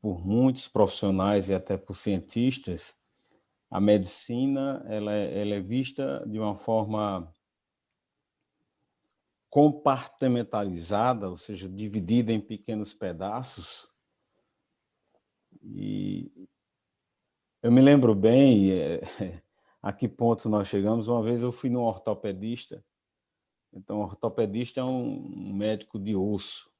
por muitos profissionais e até por cientistas, a medicina ela é vista de uma forma compartimentalizada, ou seja, dividida em pequenos pedaços. E eu me lembro bem a que ponto nós chegamos. Uma vez eu fui num ortopedista. Então, o ortopedista é um médico de osso.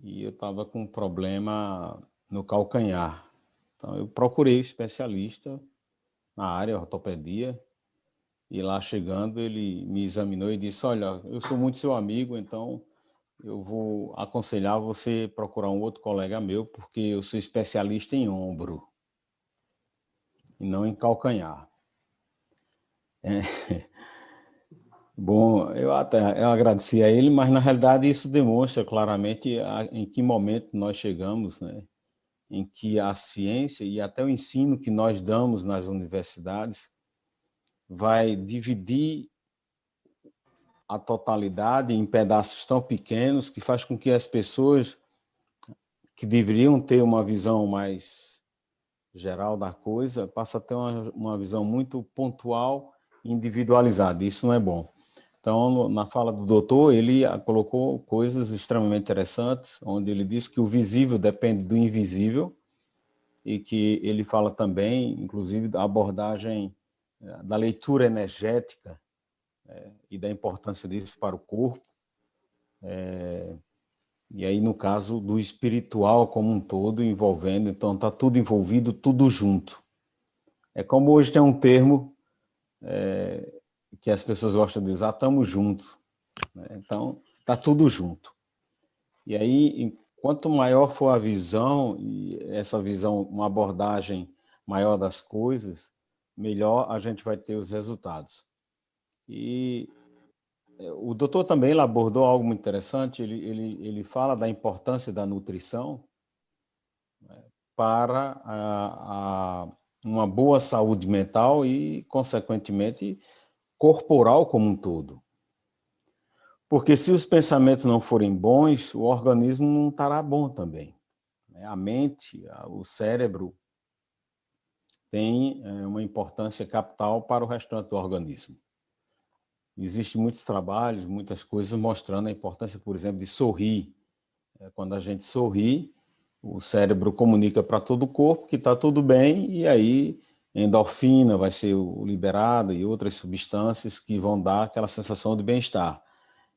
E eu estava com um problema no calcanhar. Então, eu procurei especialista na área ortopedia. E lá chegando, ele me examinou e disse: olha, eu sou muito seu amigo, então eu vou aconselhar você procurar um outro colega meu, porque eu sou especialista em ombro e não em calcanhar. Bom, eu agradeci a ele, mas na realidade isso demonstra claramente em que momento nós chegamos, né? Em que a ciência e até o ensino que nós damos nas universidades vai dividir a totalidade em pedaços tão pequenos que faz com que as pessoas que deveriam ter uma visão mais geral da coisa passem a ter uma visão muito pontual e individualizada. Isso não é bom. Então, na fala do doutor, ele colocou coisas extremamente interessantes, onde ele disse que o visível depende do invisível e que ele fala também, inclusive, da abordagem da leitura energética e da importância disso para o corpo. E aí, no caso do espiritual como um todo, envolvendo, então está tudo envolvido, tudo junto. É como hoje tem um termo que as pessoas gostam de usar, estamos juntos. Né? Então, está tudo junto. E aí, quanto maior for a visão, e essa visão, uma abordagem maior das coisas, melhor a gente vai ter os resultados. E o doutor também abordou algo muito interessante, ele fala da importância da nutrição, né, para uma boa saúde mental e, consequentemente, corporal como um todo. Porque se os pensamentos não forem bons, o organismo não estará bom também. A mente, o cérebro, tem uma importância capital para o restante do organismo. Existem muitos trabalhos, muitas coisas mostrando a importância, por exemplo, de sorrir. Quando a gente sorri, o cérebro comunica para todo o corpo que está tudo bem, e aí endorfina vai ser liberada e outras substâncias que vão dar aquela sensação de bem-estar.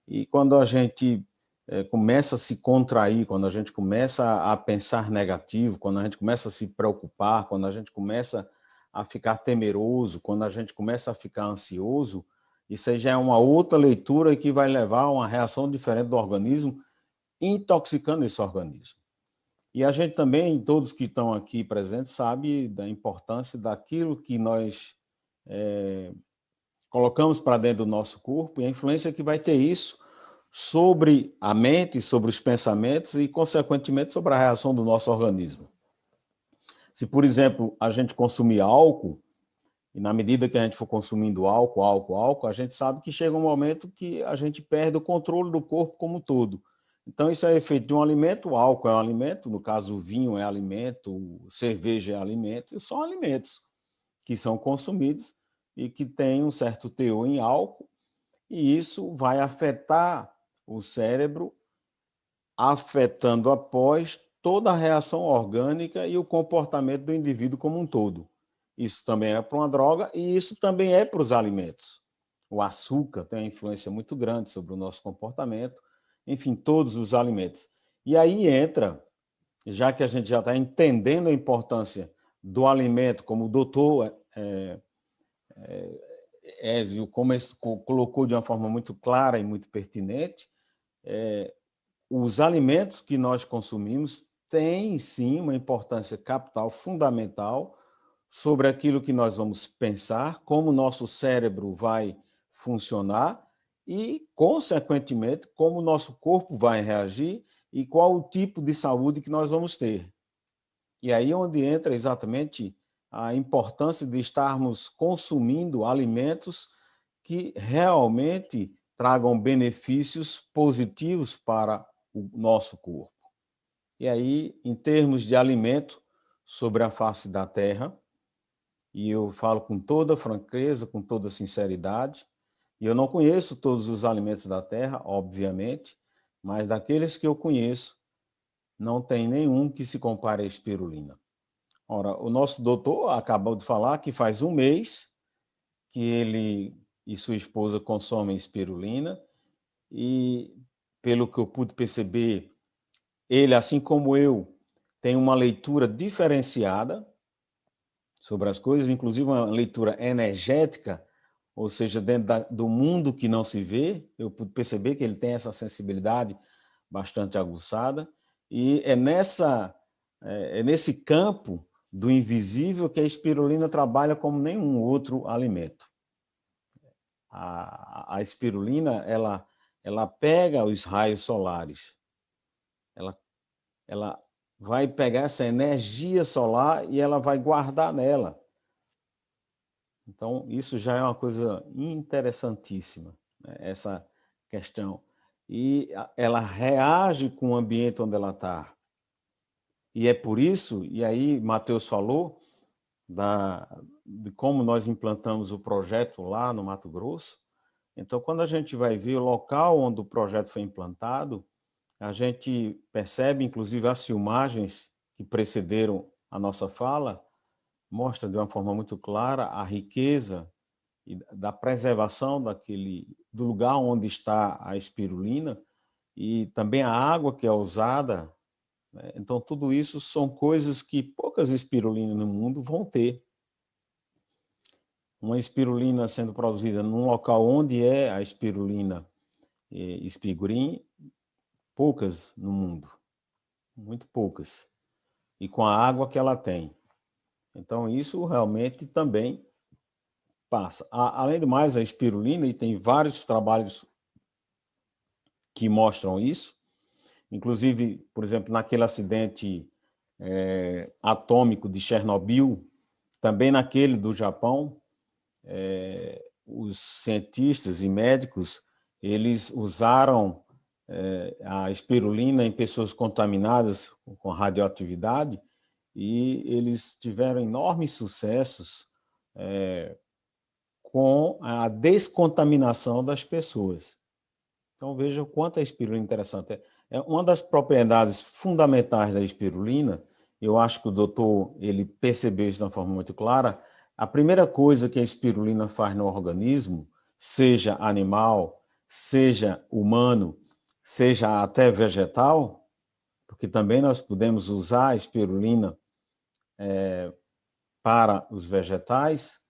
E quando a gente começa a se contrair, quando a gente começa a pensar negativo, quando a gente começa a se preocupar, quando a gente começa a ficar temeroso, quando a gente começa a ficar ansioso, isso aí já é uma outra leitura que vai levar a uma reação diferente do organismo, intoxicando esse organismo. E a gente também, todos que estão aqui presentes, sabe da importância daquilo que nós colocamos para dentro do nosso corpo e a influência que vai ter isso sobre a mente, sobre os pensamentos e, consequentemente, sobre a reação do nosso organismo. Se, por exemplo, a gente consumir álcool, e na medida que a gente for consumindo álcool, a gente sabe que chega um momento que a gente perde o controle do corpo como um todo. Então, isso é efeito de um alimento, o álcool é um alimento, no caso, o vinho é alimento, cerveja é alimento, são alimentos que são consumidos e que têm um certo teor em álcool, e isso vai afetar o cérebro, afetando após toda a reação orgânica e o comportamento do indivíduo como um todo. Isso também é para uma droga e isso também é para os alimentos. O açúcar tem uma influência muito grande sobre o nosso comportamento, enfim, todos os alimentos. E aí entra, já que a gente já está entendendo a importância do alimento, como o doutor Ézio colocou de uma forma muito clara e muito pertinente, os alimentos que nós consumimos têm, sim, uma importância capital, fundamental, sobre aquilo que nós vamos pensar, como o nosso cérebro vai funcionar e, consequentemente, como o nosso corpo vai reagir e qual o tipo de saúde que nós vamos ter. E aí é onde entra exatamente a importância de estarmos consumindo alimentos que realmente tragam benefícios positivos para o nosso corpo. E aí, em termos de alimento sobre a face da terra, e eu falo com toda franqueza, com toda sinceridade, e eu não conheço todos os alimentos da terra, obviamente, mas daqueles que eu conheço, não tem nenhum que se compare à espirulina. Ora, o nosso doutor acabou de falar que faz um mês que ele e sua esposa consomem espirulina e, pelo que eu pude perceber, ele, assim como eu, tem uma leitura diferenciada sobre as coisas, inclusive uma leitura energética, ou seja, dentro do mundo que não se vê. Eu pude perceber que ele tem essa sensibilidade bastante aguçada, e é nesse campo do invisível que a espirulina trabalha como nenhum outro alimento. A espirulina, ela pega os raios solares, ela, ela vai pegar essa energia solar e ela vai guardar nela. Então, isso já é uma coisa interessantíssima, né, essa questão. E ela reage com o ambiente onde ela está. E é por isso, e aí Matheus falou, de como nós implantamos o projeto lá no Mato Grosso. Então, quando a gente vai ver o local onde o projeto foi implantado, a gente percebe, inclusive, as filmagens que precederam a nossa fala, mostra de uma forma muito clara a riqueza e da preservação do lugar onde está a espirulina e também a água que é usada, né? Então, tudo isso são coisas que poucas espirulinas no mundo vão ter. Uma espirulina sendo produzida num local onde é a espirulina espigurim, poucas no mundo, muito poucas, e com a água que ela tem. Então, isso realmente também passa. Além do mais, a espirulina, e tem vários trabalhos que mostram isso, inclusive, por exemplo, naquele acidente atômico de Chernobyl, também naquele do Japão, os cientistas e médicos, eles usaram a espirulina em pessoas contaminadas com radioatividade e eles tiveram enormes sucessos com a descontaminação das pessoas. Então veja o quanto a espirulina é interessante. É uma das propriedades fundamentais da espirulina. Eu acho que o doutor ele percebeu isso de uma forma muito clara. A primeira coisa que a espirulina faz no organismo, seja animal, seja humano, seja até vegetal, porque também nós podemos usar a espirulina para os vegetais,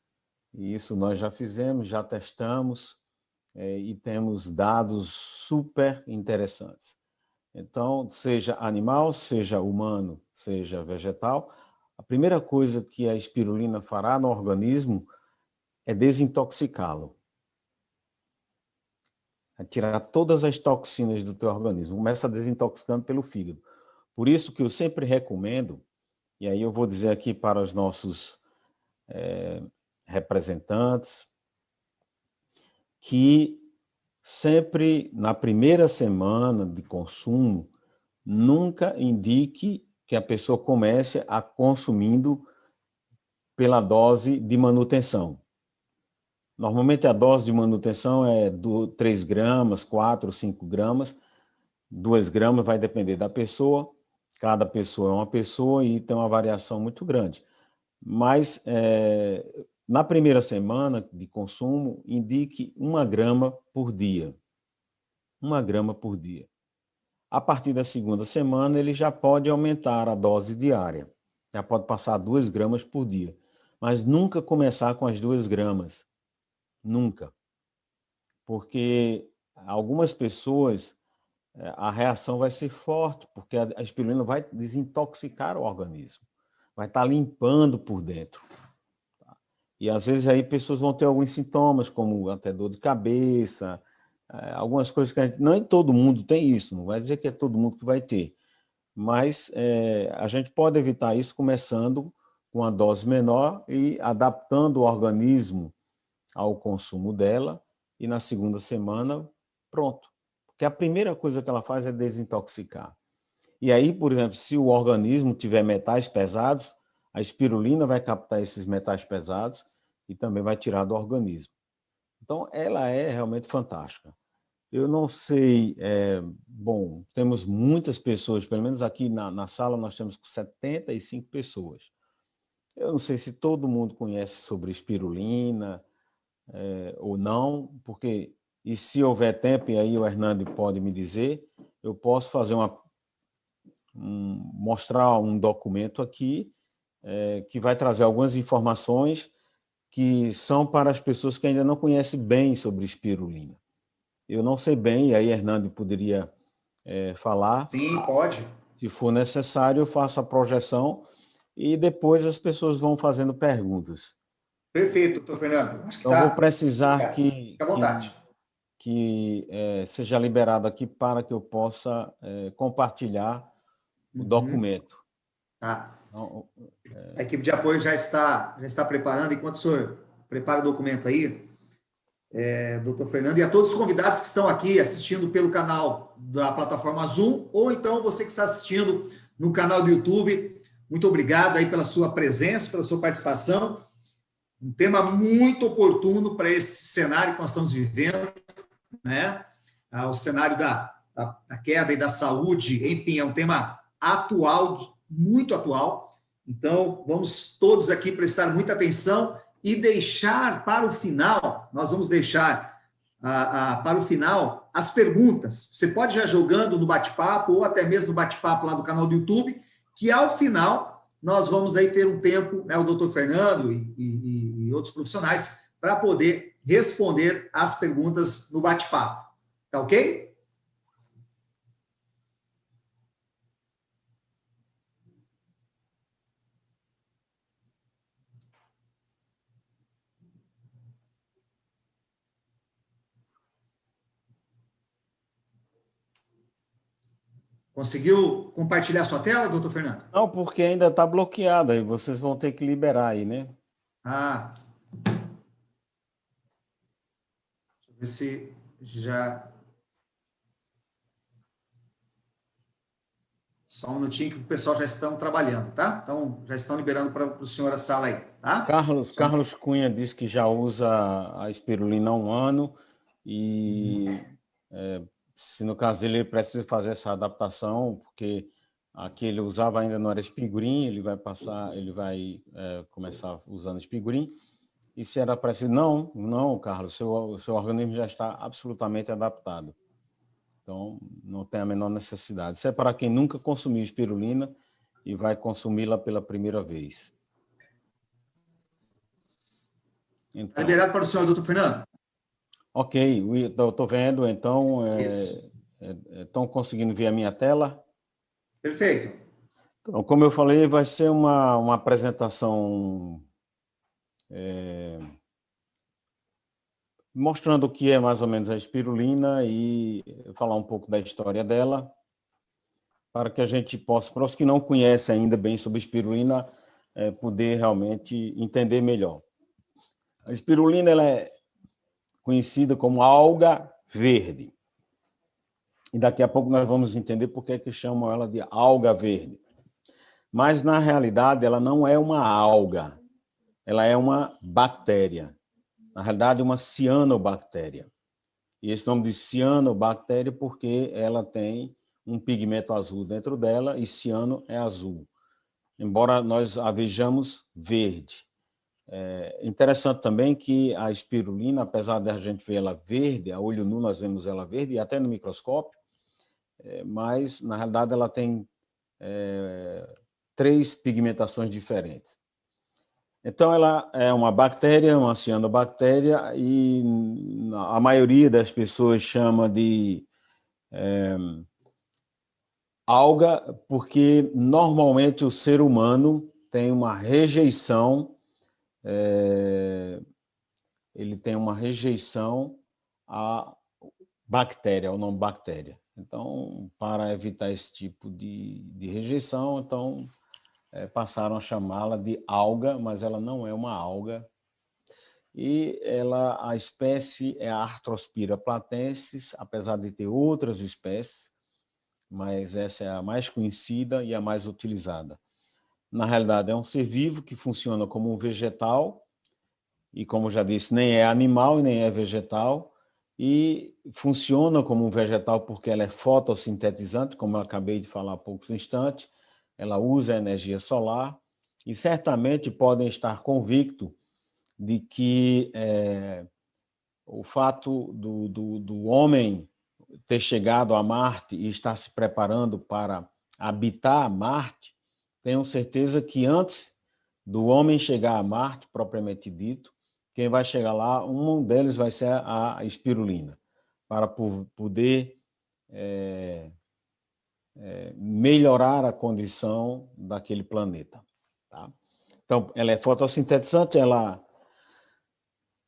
e isso nós já fizemos, já testamos, e temos dados super interessantes. Então, seja animal, seja humano, seja vegetal, a primeira coisa que a espirulina fará no organismo é desintoxicá-lo, é tirar todas as toxinas do teu organismo. Começa desintoxicando pelo fígado. Por isso que eu sempre recomendo, e aí eu vou dizer aqui para os nossos representantes, que sempre na primeira semana de consumo, nunca indique que a pessoa comece a consumindo pela dose de manutenção. Normalmente a dose de manutenção é 3 gramas, 4, 5 gramas. 2 gramas vai depender da pessoa. Cada pessoa é uma pessoa e tem uma variação muito grande. Mas na primeira semana de consumo, indique 1 grama por dia. 1 grama por dia. A partir da segunda semana, ele já pode aumentar a dose diária. Já pode passar a 2 gramas por dia. Mas nunca começar com as 2 gramas. Nunca. Porque algumas pessoas, a reação vai ser forte, porque a espirulina vai desintoxicar o organismo. Vai estar limpando por dentro. E às vezes aí pessoas vão ter alguns sintomas, como até dor de cabeça, algumas coisas que não todo mundo tem isso, não vai dizer que é todo mundo que vai ter. Mas a gente pode evitar isso começando com a dose menor e adaptando o organismo ao consumo dela, e na segunda semana, pronto. Porque a primeira coisa que ela faz é desintoxicar. E aí, por exemplo, se o organismo tiver metais pesados, a espirulina vai captar esses metais pesados e também vai tirar do organismo. Então, ela é realmente fantástica. Eu não sei, bom, temos muitas pessoas, pelo menos aqui na sala nós temos 75 pessoas. Eu não sei se todo mundo conhece sobre espirulina ou não, porque, e se houver tempo, e aí o Hernando pode me dizer, eu posso fazer mostrar um documento aqui que vai trazer algumas informações que são para as pessoas que ainda não conhecem bem sobre espirulina. Eu não sei bem, e aí Hernando poderia falar. Sim, pode. Se for necessário, eu faço a projeção e depois as pessoas vão fazendo perguntas. Perfeito, doutor Fernando. Acho que Então, vou está. precisar Fica que, à vontade. que, que seja liberado aqui para que eu possa compartilhar o Uhum. documento. Tá. Então, A equipe de apoio já está preparando. Enquanto o senhor prepara o documento aí, doutor Fernando, e a todos os convidados que estão aqui assistindo pelo canal da plataforma Zoom, ou então você que está assistindo no canal do YouTube, muito obrigado aí pela sua presença, pela sua participação. Um tema muito oportuno para esse cenário que nós estamos vivendo, né? O cenário da queda e da saúde, enfim, é um tema atual, muito atual. Então, vamos todos aqui prestar muita atenção e deixar para o final, nós vamos deixar para o final as perguntas. Você pode ir já jogando no bate-papo ou até mesmo no bate-papo lá do canal do YouTube, que ao final nós vamos aí ter um tempo, né, o doutor Fernando e outros profissionais, para poder responder as perguntas no bate-papo. Tá ok? Conseguiu compartilhar sua tela, doutor Fernando? não, porque ainda está bloqueada e vocês vão ter que liberar aí, né? Ah, deixa eu ver se já. Só um minutinho que o pessoal já estão trabalhando, tá? Então, já estão liberando para o senhor a sala aí, tá? Carlos Cunha disse que já usa a espirulina há um ano e se no caso dele ele precisa fazer essa adaptação, porque a que ele usava ainda não era espigurim, ele vai começar usando espigurim. E se era preciso, não, Carlos, o seu organismo já está absolutamente adaptado. Então, não tem a menor necessidade. Isso é para quem nunca consumiu espirulina e vai consumi-la pela primeira vez. Está Então, liberado para o senhor, doutor Fernando? ok, estou vendo, então, Isso. estão conseguindo ver a minha tela? Perfeito. Então, como eu falei, vai ser uma apresentação mostrando o que é mais ou menos a espirulina e falar um pouco da história dela, para que a gente possa, para os que não conhecem ainda bem sobre espirulina, poder realmente entender melhor. A espirulina ela é conhecida como alga verde. E daqui a pouco nós vamos entender por que chamam ela de alga verde. Mas, na realidade, ela não é uma alga, ela é uma bactéria. Na realidade, uma cianobactéria. E esse nome de cianobactéria porque ela tem um pigmento azul dentro dela e ciano é azul, embora nós a vejamos verde. É interessante também que a espirulina, apesar de a gente ver ela verde, a olho nu nós vemos ela verde, e até no microscópio, mas na realidade ela tem 3 pigmentações diferentes. Então, ela é uma bactéria, uma cianobactéria, e a maioria das pessoas chama de alga, porque normalmente o ser humano tem uma rejeição, ele tem uma rejeição à bactéria, ao nome bactéria. Então, para evitar esse tipo de rejeição, então passaram a chamá-la de alga, mas ela não é uma alga. E a espécie é a Arthrospira platensis, apesar de ter outras espécies, mas essa é a mais conhecida e a mais utilizada. Na realidade, é um ser vivo que funciona como um vegetal, e como já disse, nem é animal e nem é vegetal, e funciona como um vegetal porque ela é fotossintetizante, como eu acabei de falar há poucos instantes, ela usa a energia solar, e certamente podem estar convictos de que o fato do homem ter chegado a Marte e estar se preparando para habitar Marte, tenho certeza que antes do homem chegar a Marte, propriamente dito, quem vai chegar lá, um deles vai ser a espirulina, para poder melhorar a condição daquele planeta. Tá? Então, ela é fotossintetizante, ela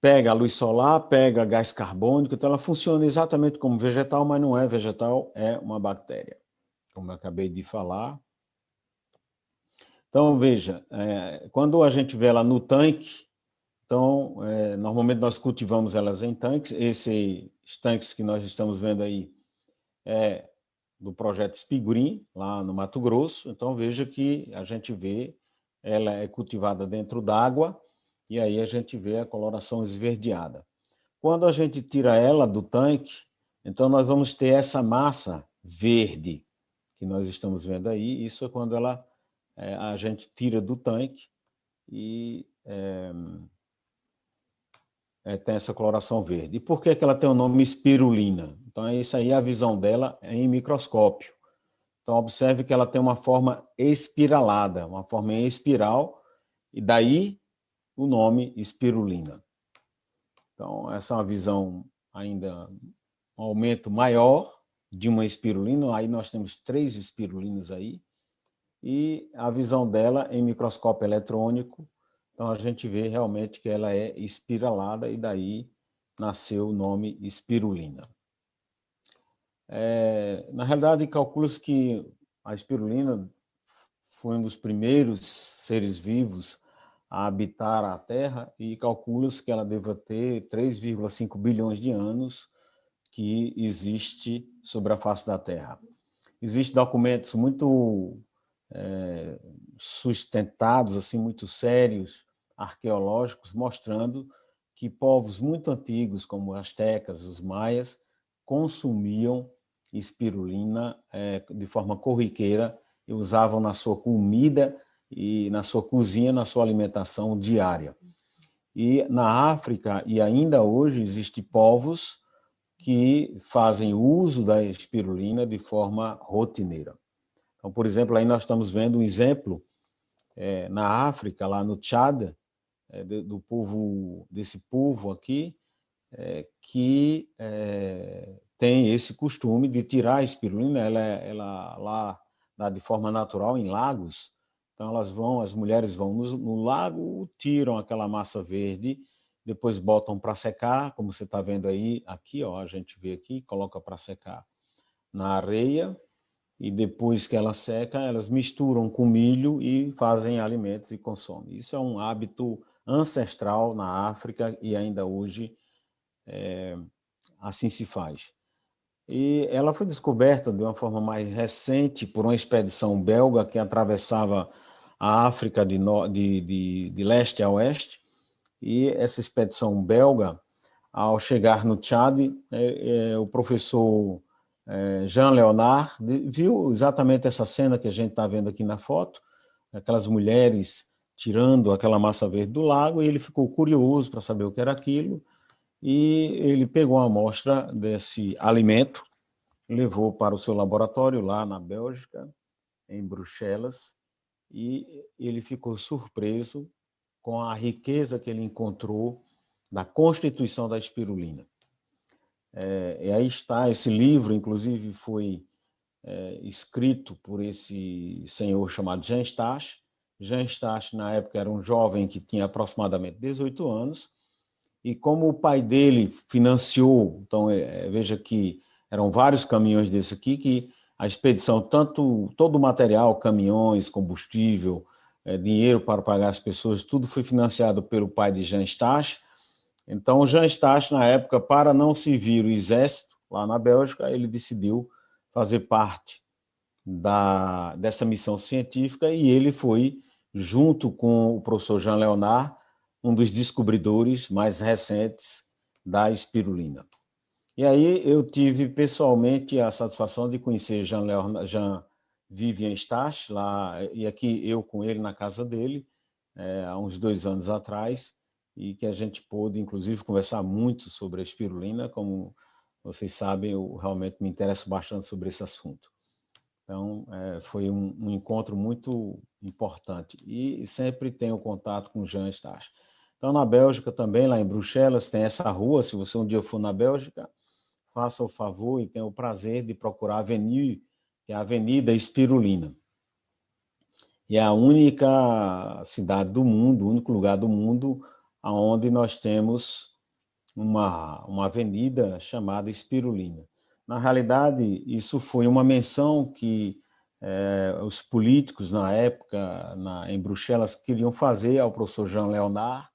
pega a luz solar, pega gás carbônico, então ela funciona exatamente como vegetal, mas não é vegetal, é uma bactéria, como eu acabei de falar. Então, veja, quando a gente vê ela no tanque, então, normalmente nós cultivamos elas em tanques, esses tanques que nós estamos vendo aí é do projeto Spigrim, lá no Mato Grosso, então veja que a gente vê, ela é cultivada dentro d'água, e aí a gente vê a coloração esverdeada. Quando a gente tira ela do tanque, então nós vamos ter essa massa verde que nós estamos vendo aí. Isso é quando a gente tira do tanque e tem essa coloração verde. E por que ela tem o nome espirulina? Então, isso aí é a visão dela em microscópio. Então, observe que ela tem uma forma espiralada, uma forma em espiral, e daí o nome espirulina. Então, essa é uma visão ainda, um aumento maior de uma espirulina. Aí nós temos 3 espirulinas aí. E a visão dela em microscópio eletrônico. Então, a gente vê realmente que ela é espiralada e daí nasceu o nome espirulina. Na realidade, calcula-se que a espirulina foi um dos primeiros seres vivos a habitar a Terra e calcula-se que ela deva ter 3,5 bilhões de anos que existe sobre a face da Terra. Existem documentos muito sustentados, assim, muito sérios, arqueológicos, mostrando que povos muito antigos, como os astecas, os maias, consumiam espirulina de forma corriqueira e usavam na sua comida e na sua cozinha, na sua alimentação diária. E na África, e ainda hoje, existem povos que fazem uso da espirulina de forma rotineira. Então, por exemplo, aí nós estamos vendo um exemplo na África, lá no Tchad, desse povo aqui, que tem esse costume de tirar a espirulina, ela lá dá de forma natural em lagos, então as mulheres vão no lago, tiram aquela massa verde, depois botam para secar, como você está vendo aí, aqui, ó, a gente vê aqui, coloca para secar na areia, e depois que ela seca, elas misturam com milho e fazem alimentos e consomem. Isso é um hábito ancestral na África e ainda hoje assim se faz. E ela foi descoberta de uma forma mais recente por uma expedição belga que atravessava a África de leste a oeste, e essa expedição belga, ao chegar no Tchad, o professor Jean Leonard viu exatamente essa cena que a gente está vendo aqui na foto, aquelas mulheres tirando aquela massa verde do lago, e ele ficou curioso para saber o que era aquilo, e ele pegou uma amostra desse alimento, levou para o seu laboratório lá na Bélgica, em Bruxelas, e ele ficou surpreso com a riqueza que ele encontrou da constituição da espirulina. E aí está, esse livro, inclusive, foi escrito por esse senhor chamado Jean Stache. Jean Stache, na época, era um jovem que tinha aproximadamente 18 anos, e como o pai dele financiou, então veja que eram vários caminhões desse aqui, que a expedição, todo o material, caminhões, combustível, dinheiro para pagar as pessoas, tudo foi financiado pelo pai de Jean Stache. Então, o Jean Stache, na época, para não servir o exército lá na Bélgica, ele decidiu fazer parte dessa missão científica, e ele foi, junto com o professor Jean Leonard, um dos descobridores mais recentes da espirulina. E aí eu tive pessoalmente a satisfação de conhecer Jean Vivien Stache, lá, e aqui eu com ele na casa dele, há uns 2 anos atrás, e que a gente pôde, inclusive, conversar muito sobre a espirulina. Como vocês sabem, eu realmente me interesso bastante sobre esse assunto. Então, foi um encontro muito importante. E sempre tenho contato com Jean Stache. Então, na Bélgica também, lá em Bruxelas, tem essa rua. Se você um dia for na Bélgica, faça o favor e tenha o prazer de procurar a Avenue, que é a Avenida Espirulina. E é a única cidade do mundo, o único lugar do mundo onde nós temos uma avenida chamada Espirulina. Na realidade, isso foi uma menção que os políticos, na época, em Bruxelas, queriam fazer ao professor Jean Leonard,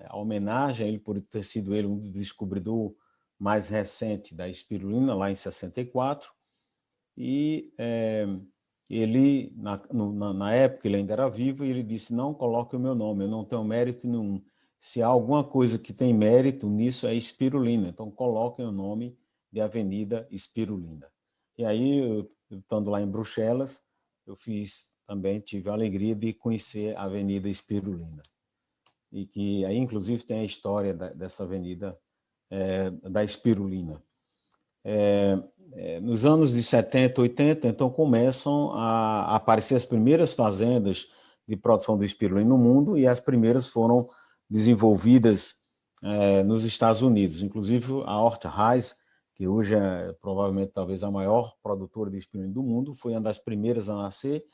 a homenagem a ele por ter sido ele um descobridor mais recente da espirulina, lá em 64, e ele, na época, ele ainda era vivo, e ele disse: não coloque o meu nome, eu não tenho mérito nenhum. Se há alguma coisa que tem mérito nisso, é espirulina, então coloquem o nome de Avenida Espirulina. E aí, eu estando lá em Bruxelas, eu tive a alegria de conhecer a Avenida Espirulina, e que aí, inclusive, tem a história dessa avenida da espirulina. Nos anos de 70, 80, então começam a aparecer as primeiras fazendas de produção de espirulina no mundo, e as primeiras foram desenvolvidas nos Estados Unidos. Inclusive a Orthez, que hoje é provavelmente talvez a maior produtora de espirulina do mundo, foi uma das primeiras a nascer.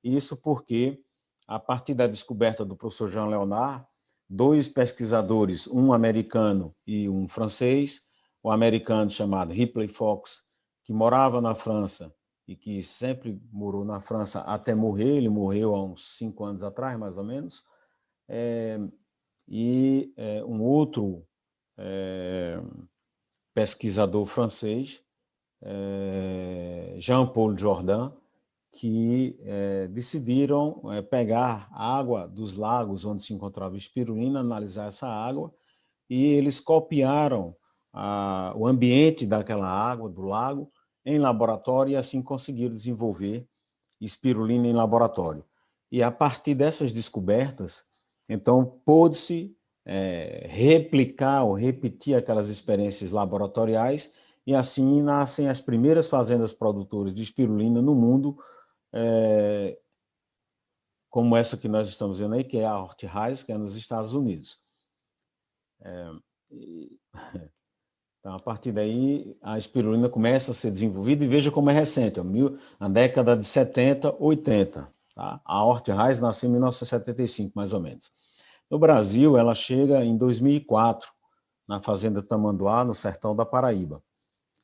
Isso porque, a partir da descoberta do professor Jean Leonard, 2 pesquisadores, um americano e um francês, o americano chamado Ripley Fox, que morava na França e que sempre morou na França até morrer. Ele morreu há uns 5 anos atrás, mais ou menos. Um outro pesquisador francês, Jean-Paul Jourdain, que decidiram pegar água dos lagos onde se encontrava espirulina, analisar essa água, e eles copiaram o ambiente daquela água, do lago, em laboratório, e assim conseguiram desenvolver espirulina em laboratório. E a partir dessas descobertas, então, pôde-se replicar ou repetir aquelas experiências laboratoriais, e assim nascem as primeiras fazendas produtoras de espirulina no mundo, como essa que nós estamos vendo aí, que é a Orthez, que é nos Estados Unidos. Então, a partir daí, a espirulina começa a ser desenvolvida, e veja como é recente, na década de 70, 80. Tá? A Orthez nasceu em 1975, mais ou menos. No Brasil, ela chega em 2004, na fazenda Tamanduá, no sertão da Paraíba.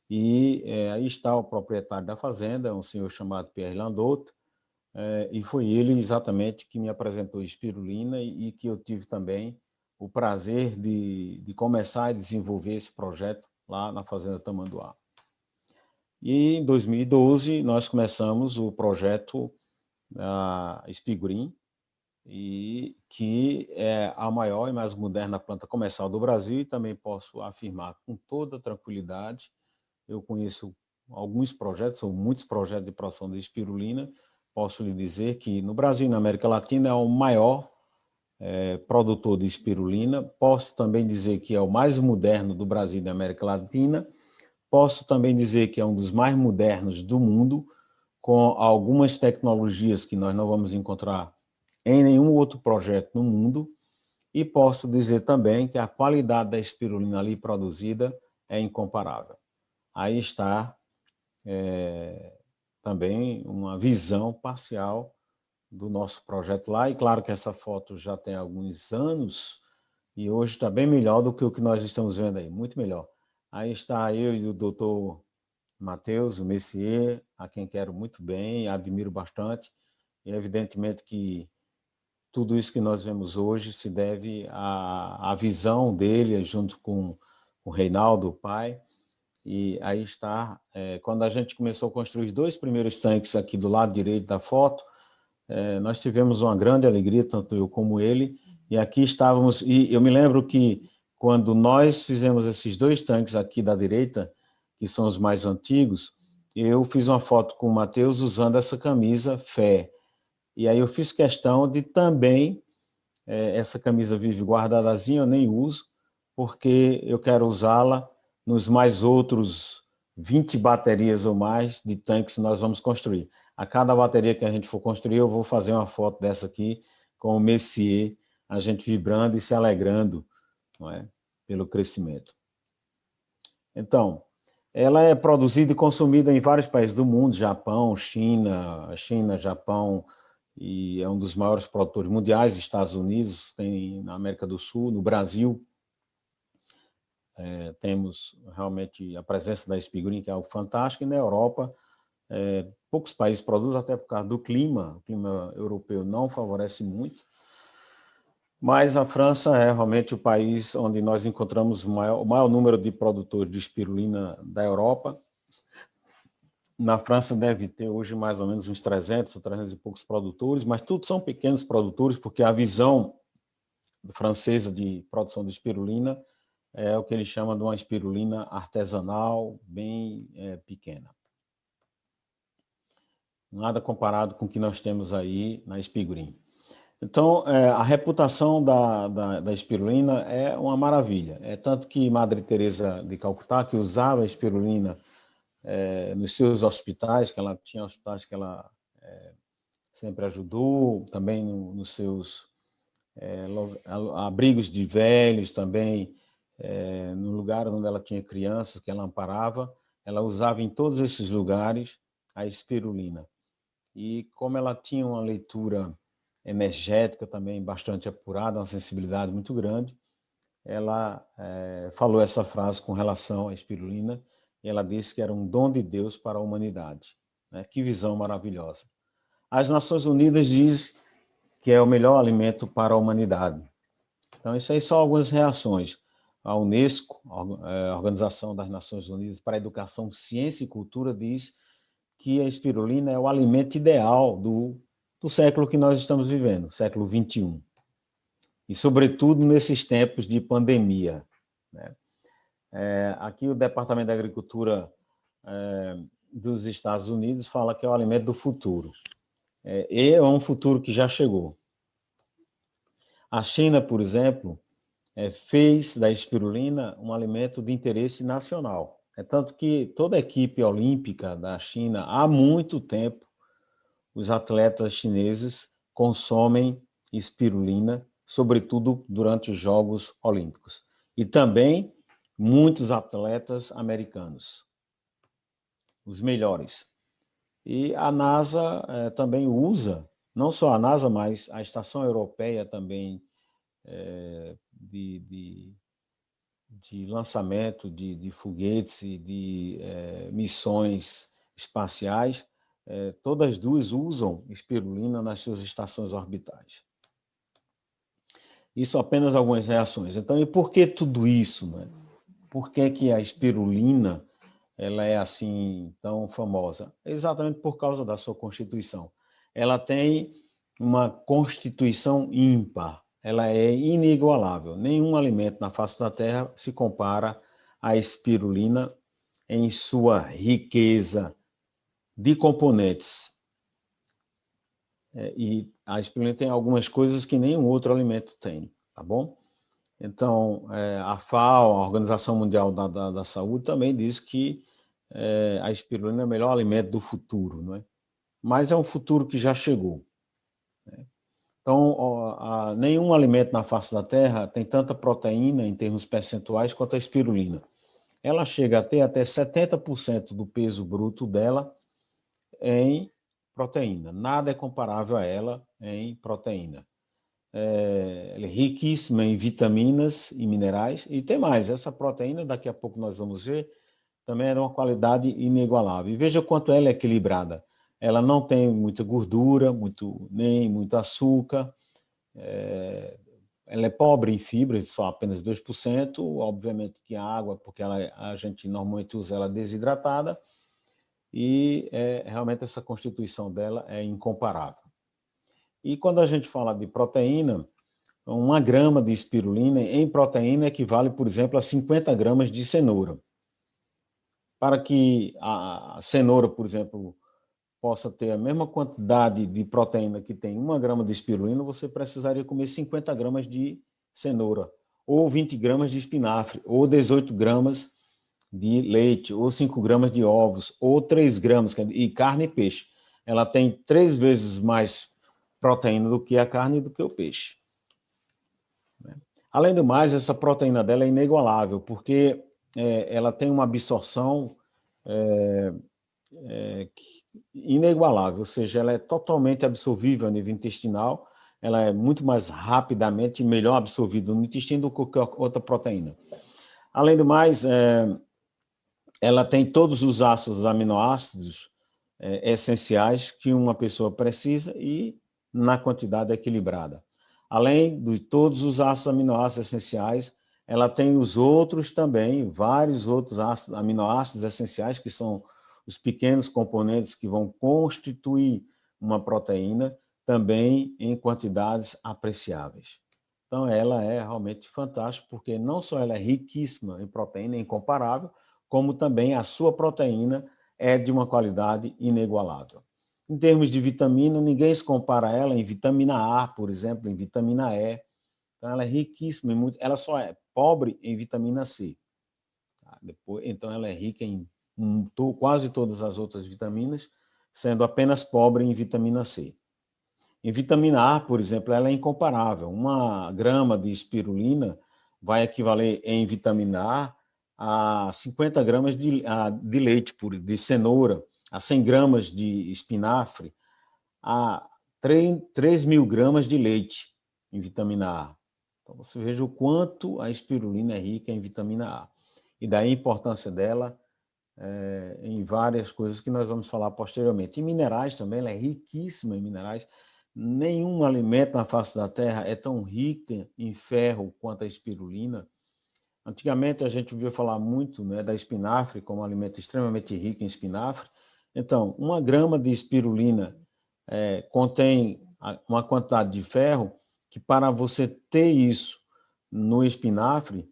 E aí está o proprietário da fazenda, um senhor chamado Pierre Landot, e foi ele exatamente que me apresentou espirulina, e que eu tive também o prazer de começar a desenvolver esse projeto lá na fazenda Tamanduá. E em 2012 nós começamos o projeto Espigurim, e que é a maior e mais moderna planta comercial do Brasil, e também posso afirmar com toda tranquilidade, eu conheço alguns projetos, ou muitos projetos de produção de espirulina, posso lhe dizer que no Brasil e na América Latina é o maior produtor de espirulina. Posso também dizer que é o mais moderno do Brasil e da América Latina. Posso também dizer que é um dos mais modernos do mundo, com algumas tecnologias que nós não vamos encontrar em nenhum outro projeto no mundo. E posso dizer também que a qualidade da espirulina ali produzida é incomparável. Aí está também uma visão parcial do nosso projeto lá, e claro que essa foto já tem alguns anos, e hoje está bem melhor do que o que nós estamos vendo aí, muito melhor. Aí está eu e o doutor Matheus, o Messier, a quem quero muito bem, admiro bastante, e evidentemente que tudo isso que nós vemos hoje se deve à visão dele, junto com o Reinaldo, o pai, E aí está, quando a gente começou a construir os 2 primeiros tanques aqui do lado direito da foto, nós tivemos uma grande alegria, tanto eu como ele, e aqui estávamos, e eu me lembro que quando nós fizemos esses 2 tanques aqui da direita, que são os mais antigos, eu fiz uma foto com o Matheus usando essa camisa Fé, e aí eu fiz questão de também, essa camisa vive guardadazinha, eu nem uso, porque eu quero usá-la nos mais outros 20 baterias ou mais de tanques que nós vamos construir. A cada bateria que a gente for construir, eu vou fazer uma foto dessa aqui, com o Messier, a gente vibrando e se alegrando, não é? Pelo crescimento. Então, ela é produzida e consumida em vários países do mundo, Japão, China, Japão, e é um dos maiores produtores mundiais, Estados Unidos, tem na América do Sul, no Brasil, temos realmente a presença da Spiga, que é algo fantástico, e na Europa, poucos países produzem, até por causa do clima, o clima europeu não favorece muito, mas a França é realmente o país onde nós encontramos o maior número de produtores de espirulina da Europa. Na França deve ter hoje mais ou menos uns 300 ou 300 e poucos produtores, mas tudo são pequenos produtores, porque a visão francesa de produção de espirulina é o que eles chamam de uma espirulina artesanal, bem pequena. Nada comparado com o que nós temos aí na Espigurim. Então, a reputação da espirulina é uma maravilha. É tanto que Madre Teresa de Calcutá, que usava a espirulina nos seus hospitais, que ela tinha hospitais que ela sempre ajudou, também nos seus abrigos de velhos, também no lugar onde ela tinha crianças que ela amparava, ela usava em todos esses lugares a espirulina. E como ela tinha uma leitura energética também bastante apurada, uma sensibilidade muito grande, ela falou essa frase com relação à espirulina, e ela disse que era um dom de Deus para a humanidade. Né? Que visão maravilhosa. As Nações Unidas dizem que é o melhor alimento para a humanidade. Então, isso aí são algumas reações. A Unesco, a Organização das Nações Unidas para a Educação, Ciência e Cultura, diz que a espirulina é o alimento ideal do século que nós estamos vivendo, século XXI. E, sobretudo, nesses tempos de pandemia. Né? Aqui o Departamento da Agricultura dos Estados Unidos fala que é o alimento do futuro. E é um futuro que já chegou. A China, por exemplo, fez da espirulina um alimento de interesse nacional. É tanto que toda a equipe olímpica da China, há muito tempo, os atletas chineses consomem espirulina, sobretudo durante os Jogos Olímpicos. E também muitos atletas americanos, os melhores. E a NASA também usa, não só a NASA, mas a Estação Europeia também de lançamento de foguetes e de missões espaciais, todas duas usam espirulina nas suas estações orbitais. Isso apenas algumas reações. Então, e por que tudo isso? Né? Por que a espirulina ela é assim tão famosa? Exatamente por causa da sua constituição. Ela tem uma constituição ímpar, ela é inigualável. Nenhum alimento na face da Terra se compara à espirulina em sua riqueza de componentes. E a espirulina tem algumas coisas que nenhum outro alimento tem, tá bom? Então, a FAO, a Organização Mundial da Saúde, também diz que a espirulina é o melhor alimento do futuro, não é? Mas é um futuro que já chegou. Né? Então, nenhum alimento na face da Terra tem tanta proteína, em termos percentuais, quanto a espirulina. Ela chega a ter até 70% do peso bruto dela em proteína. Nada é comparável a ela em proteína. Ela é riquíssima em vitaminas e minerais. E tem mais, essa proteína, daqui a pouco nós vamos ver, também é de uma qualidade inigualável. E veja quanto ela é equilibrada. Ela não tem muita gordura, nem muito açúcar, ela é pobre em fibras, só apenas 2%, obviamente que a água, porque a gente normalmente usa ela desidratada, e realmente essa constituição dela é incomparável. E quando a gente fala de proteína, 1 grama de espirulina em proteína equivale, por exemplo, a 50 gramas de cenoura. Para que a cenoura, por exemplo, possa ter a mesma quantidade de proteína que tem 1 grama de espirulina, você precisaria comer 50 gramas de cenoura, ou 20 gramas de espinafre, ou 18 gramas de leite, ou 5 gramas de ovos, ou 3 gramas, e carne e peixe. Ela tem 3 vezes mais proteína do que a carne e do que o peixe. Além do mais, essa proteína dela é inigualável, porque ela tem uma absorção inigualável, ou seja, ela é totalmente absorvível a nível intestinal, ela é muito mais rapidamente melhor absorvida no intestino do que qualquer outra proteína. Além do mais, ela tem todos os ácidos aminoácidos essenciais que uma pessoa precisa e na quantidade equilibrada. Além de todos os ácidos aminoácidos essenciais, ela tem os outros também, vários outros aminoácidos essenciais, que são os pequenos componentes que vão constituir uma proteína, também em quantidades apreciáveis. Então, ela é realmente fantástica, porque não só ela é riquíssima em proteína, incomparável, como também a sua proteína é de uma qualidade inigualável. Em termos de vitamina, ninguém se compara a ela em vitamina A, por exemplo, em vitamina E. Então, ela é riquíssima, ela só é pobre em vitamina C. Então, ela é rica em quase todas as outras vitaminas, sendo apenas pobre em vitamina C. Em vitamina A, por exemplo, ela é incomparável. 1 grama de espirulina vai equivaler em vitamina A 50 gramas de leite de cenoura, a 100 gramas de espinafre, a 3.000 gramas de leite em vitamina A. Então, você veja o quanto a espirulina é rica em vitamina A. E daí a importância dela em várias coisas que nós vamos falar posteriormente. Em minerais também, ela é riquíssima em minerais. Nenhum alimento na face da Terra é tão rico em ferro quanto a espirulina. Antigamente, a gente ouvia falar muito, né, da espinafre como um alimento extremamente rico em espinafre. Então, 1 grama de espirulina contém uma quantidade de ferro que, para você ter isso no espinafre,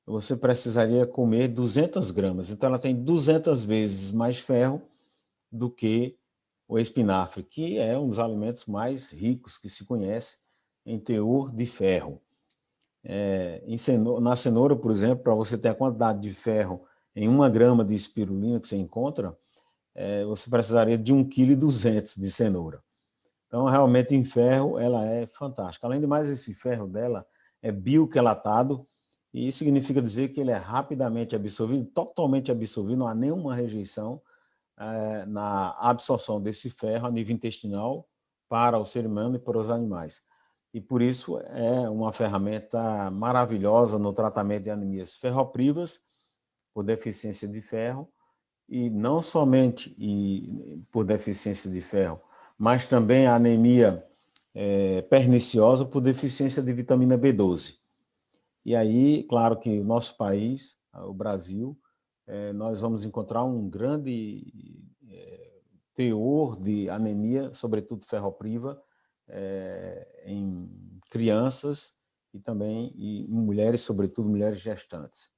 você precisaria comer 200 gramas. Então, ela tem 200 vezes mais ferro do que o espinafre, que é um dos alimentos mais ricos que se conhece em teor de ferro. Na cenoura, por exemplo, para você ter a quantidade de ferro em 1 grama de espirulina que você encontra, você precisaria de 1,2 kg de cenoura. Então, realmente, em ferro, ela é fantástica. Além de mais, esse ferro dela é bioquelatado, e isso significa dizer que ele é rapidamente absorvido, totalmente absorvido, não há nenhuma rejeição na absorção desse ferro a nível intestinal para o ser humano e para os animais. E por isso é uma ferramenta maravilhosa no tratamento de anemias ferroprivas, por deficiência de ferro, e não somente por deficiência de ferro, mas também a anemia perniciosa por deficiência de vitamina B12. E aí, claro que o nosso país, o Brasil, nós vamos encontrar um grande teor de anemia, sobretudo ferropriva, em crianças e também em mulheres, sobretudo mulheres gestantes.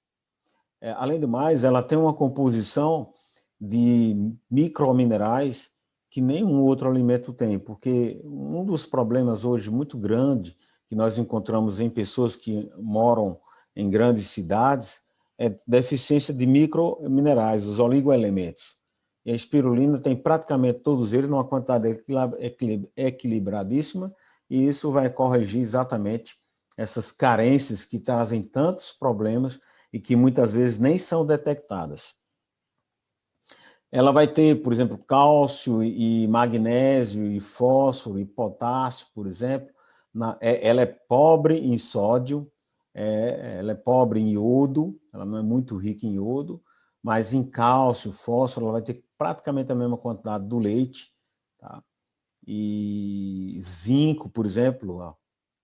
Além do mais, ela tem uma composição de microminerais que nenhum outro alimento tem, porque um dos problemas hoje muito grande que nós encontramos em pessoas que moram em grandes cidades é deficiência de microminerais, os oligoelementos. E a espirulina tem praticamente todos eles numa quantidade equilibradíssima, e isso vai corrigir exatamente essas carências que trazem tantos problemas e que muitas vezes nem são detectadas. Ela vai ter, por exemplo, cálcio e magnésio e fósforo e potássio, por exemplo. Ela é pobre em sódio, ela é pobre em iodo, ela não é muito rica em iodo, mas em cálcio, fósforo, ela vai ter praticamente a mesma quantidade do leite, tá? E zinco, por exemplo,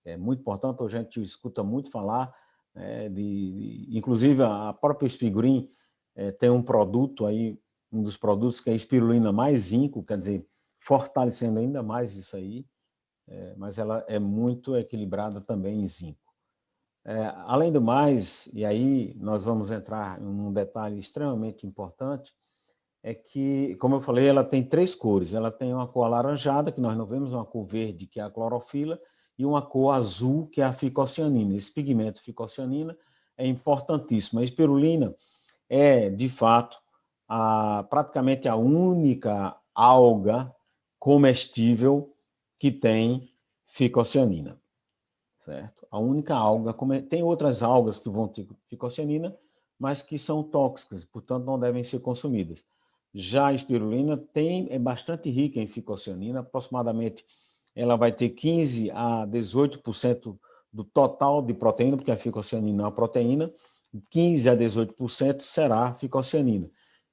é muito importante, a gente escuta muito falar, né, inclusive a própria Spigreen tem um produto aí, um dos produtos que é a espirulina mais zinco, quer dizer, fortalecendo ainda mais isso aí, mas ela é muito equilibrada também em zinco. Além do mais, e aí nós vamos entrar em um detalhe extremamente importante, é que, como eu falei, ela tem 3 cores. Ela tem uma cor alaranjada, que nós não vemos, uma cor verde, que é a clorofila, e uma cor azul, que é a ficocianina. Esse pigmento ficocianina é importantíssimo. A espirulina é, de fato, praticamente a única alga comestível que tem ficocianina, certo? A única alga, tem outras algas que vão ter ficocianina, mas que são tóxicas, portanto não devem ser consumidas. Já a espirulina é bastante rica em ficocianina, aproximadamente ela vai ter 15 a 18% do total de proteína, porque a ficocianina é uma proteína, 15 a 18% será ficocianina.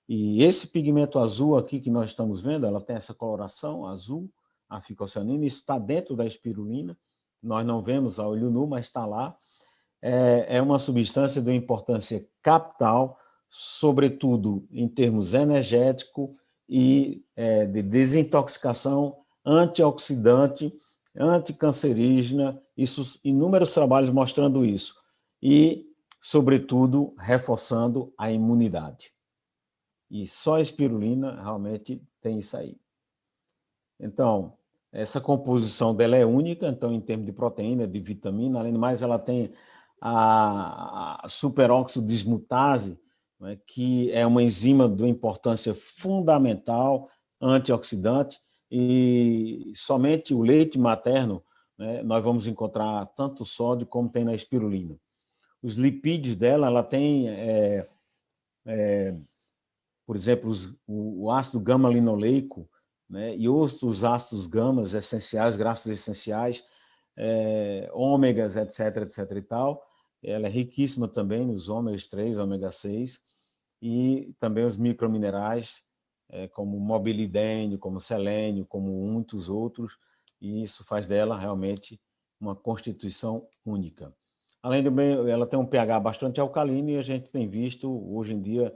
E esse pigmento azul aqui que nós estamos vendo, ela tem essa coloração azul, a ficocianina, isso está dentro da espirulina, nós não vemos a olho nu, mas está lá. É uma substância de uma importância capital, sobretudo em termos energético e de desintoxicação, antioxidante, anticancerígena, inúmeros trabalhos mostrando isso. E, sobretudo, reforçando a imunidade. E só a espirulina realmente tem isso aí. Então, essa composição dela é única, então, em termos de proteína, de vitamina, além do mais, ela tem a superóxido dismutase, né, que é uma enzima de uma importância fundamental, antioxidante, e somente o leite materno, né, nós vamos encontrar tanto sódio como tem na espirulina. Os lipídios dela, ela tem, por exemplo, o ácido gama-linoleico, né, e outros ácidos gamas essenciais, graxos essenciais, ômegas, etc, etc e tal. Ela é riquíssima também nos ômegas 3, ômega 6, e também os microminerais, como mobilidênio, como selênio, como muitos outros, e isso faz dela realmente uma constituição única. Além do bem, ela tem um pH bastante alcalino e a gente tem visto hoje em dia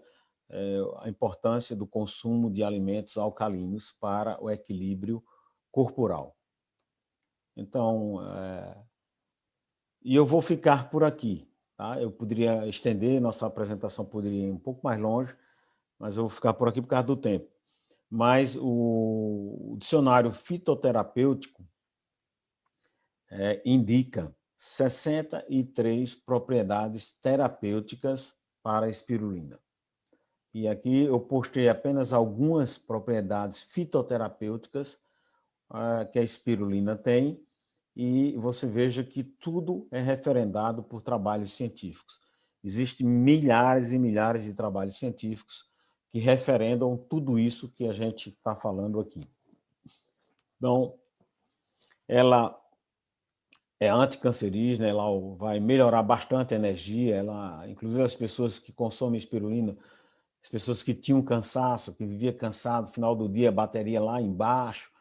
a importância do consumo de alimentos alcalinos para o equilíbrio corporal. Então, e eu vou ficar por aqui, tá? Eu poderia estender, nossa apresentação poderia ir um pouco mais longe, mas eu vou ficar por aqui por causa do tempo. Mas o dicionário fitoterapêutico indica 63 propriedades terapêuticas para a espirulina. E aqui eu postei apenas algumas propriedades fitoterapêuticas que a espirulina tem, e você veja que tudo é referendado por trabalhos científicos. Existem milhares e milhares de trabalhos científicos que referendam tudo isso que a gente está falando aqui. Então, ela é anticancerígena, ela vai melhorar bastante a energia, inclusive as pessoas que consomem espirulina, as pessoas que tinham cansaço, que viviam cansado, no final do dia, a bateria lá embaixo,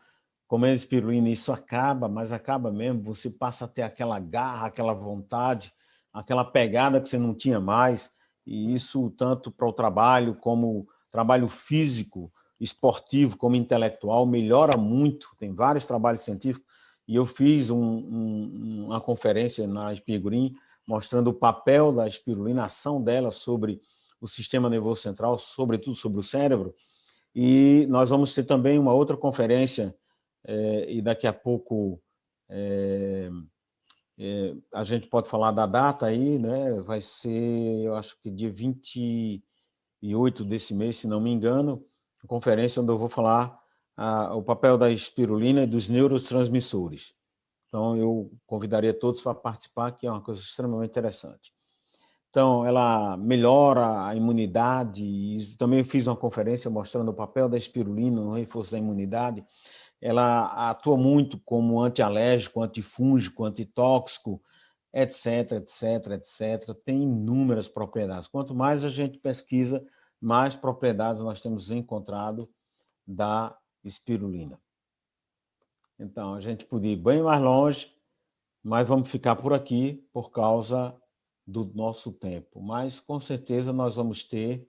comendo espirulina, isso acaba, mas acaba mesmo, você passa a ter aquela garra, aquela vontade, aquela pegada que você não tinha mais, e isso tanto para o trabalho, como trabalho físico, esportivo, como intelectual, melhora muito, tem vários trabalhos científicos, e eu fiz uma conferência na Spigreen mostrando o papel da espirulina, a ação dela sobre o sistema nervoso central, sobretudo sobre o cérebro, e nós vamos ter também uma outra conferência e daqui a pouco a gente pode falar da data aí, né? Vai ser, eu acho que dia 28 desse mês, se não me engano, a conferência onde eu vou falar o papel da espirulina e dos neurotransmissores. Então, eu convidaria todos para participar, que é uma coisa extremamente interessante. Então, ela melhora a imunidade, e também fiz uma conferência mostrando o papel da espirulina no reforço da imunidade. Ela atua muito como antialérgico, antifúngico, antitóxico, etc, etc, etc. Tem inúmeras propriedades. Quanto mais a gente pesquisa, mais propriedades nós temos encontrado da espirulina. Então, a gente podia ir bem mais longe, mas vamos ficar por aqui por causa do nosso tempo. Mas, com certeza, nós vamos ter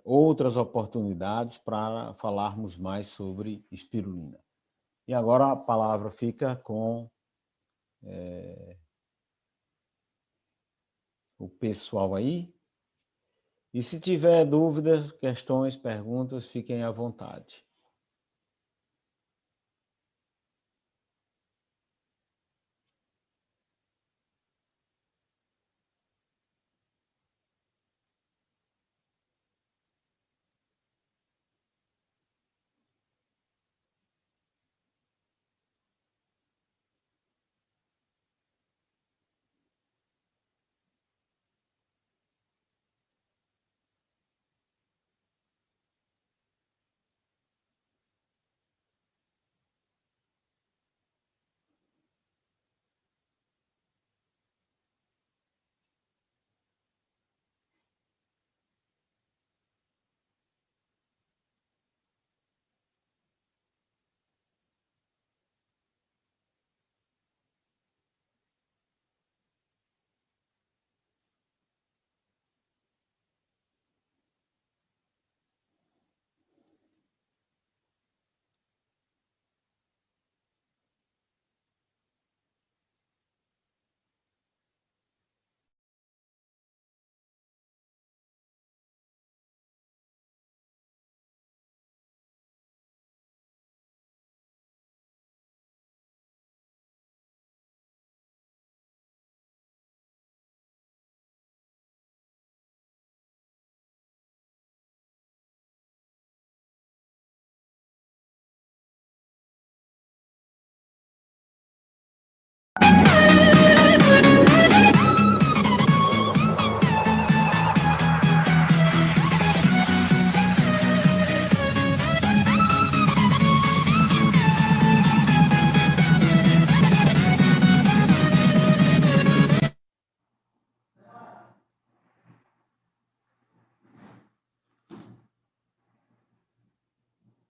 outras oportunidades para falarmos mais sobre espirulina. E agora a palavra fica com o pessoal aí. E se tiver dúvidas, questões, perguntas, fiquem à vontade.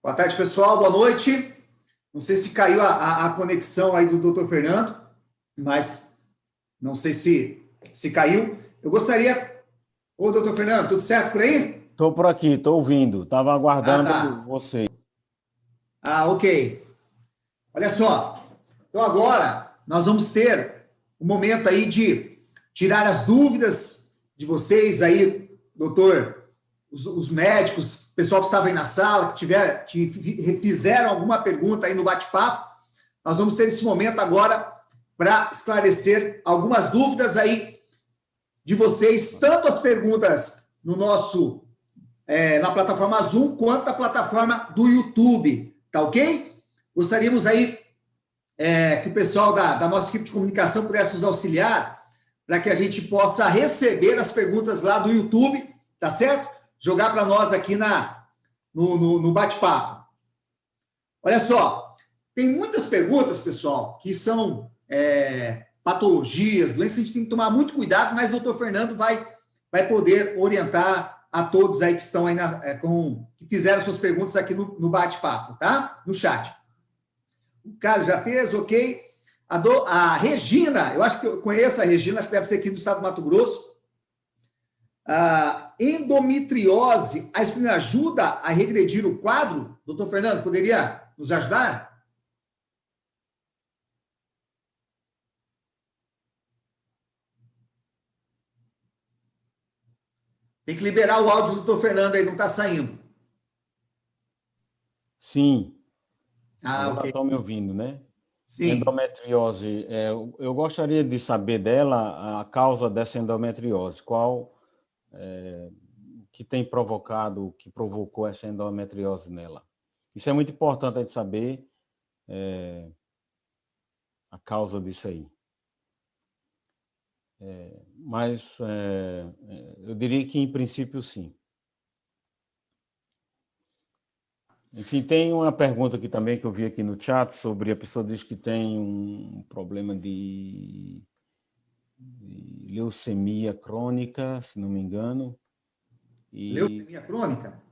Boa tarde, pessoal. Boa noite. Não sei se caiu a conexão aí do Dr. Fernando, mas não sei se caiu. Eu gostaria... Ô, doutor Fernando, tudo certo por aí? Estou por aqui, estou ouvindo. Estava Ah, aguardando tá. você. Ah, ok. Olha só. Então, agora, nós vamos ter um momento aí de tirar as dúvidas de vocês aí, doutor, os médicos, o pessoal que estava aí na sala, que fizeram alguma pergunta aí no bate-papo. Nós vamos ter esse momento agora para esclarecer algumas dúvidas aí de vocês, tanto as perguntas no nosso, na plataforma Zoom, quanto na plataforma do YouTube, tá ok? Gostaríamos aí que o pessoal da nossa equipe de comunicação pudesse nos auxiliar para que a gente possa receber as perguntas lá do YouTube, tá certo? Jogar para nós aqui no bate-papo. Olha só, tem muitas perguntas, pessoal, que são patologias, doenças que a gente tem que tomar muito cuidado, mas o doutor Fernando vai poder orientar a todos aí que estão aí que fizeram suas perguntas aqui no bate-papo, tá? No chat. O Carlos já fez, ok. A Regina, eu acho que eu conheço a Regina, acho que deve ser aqui do estado do Mato Grosso. A endometriose, a aspirina ajuda a regredir o quadro? Doutor Fernando, poderia nos ajudar? Tem que liberar o áudio do doutor Fernando aí, não está saindo. Sim, Ah, agora ok. estão me ouvindo, né? Sim. Endometriose, eu gostaria de saber dela a causa dessa endometriose. Qual que tem provocado, que provocou essa endometriose nela? Isso é muito importante a gente saber a causa disso aí. Mas eu diria que, em princípio, sim. Enfim, tem uma pergunta aqui também que eu vi aqui no chat sobre a pessoa diz que tem um problema de leucemia crônica, se não me engano. E Leucemia crônica?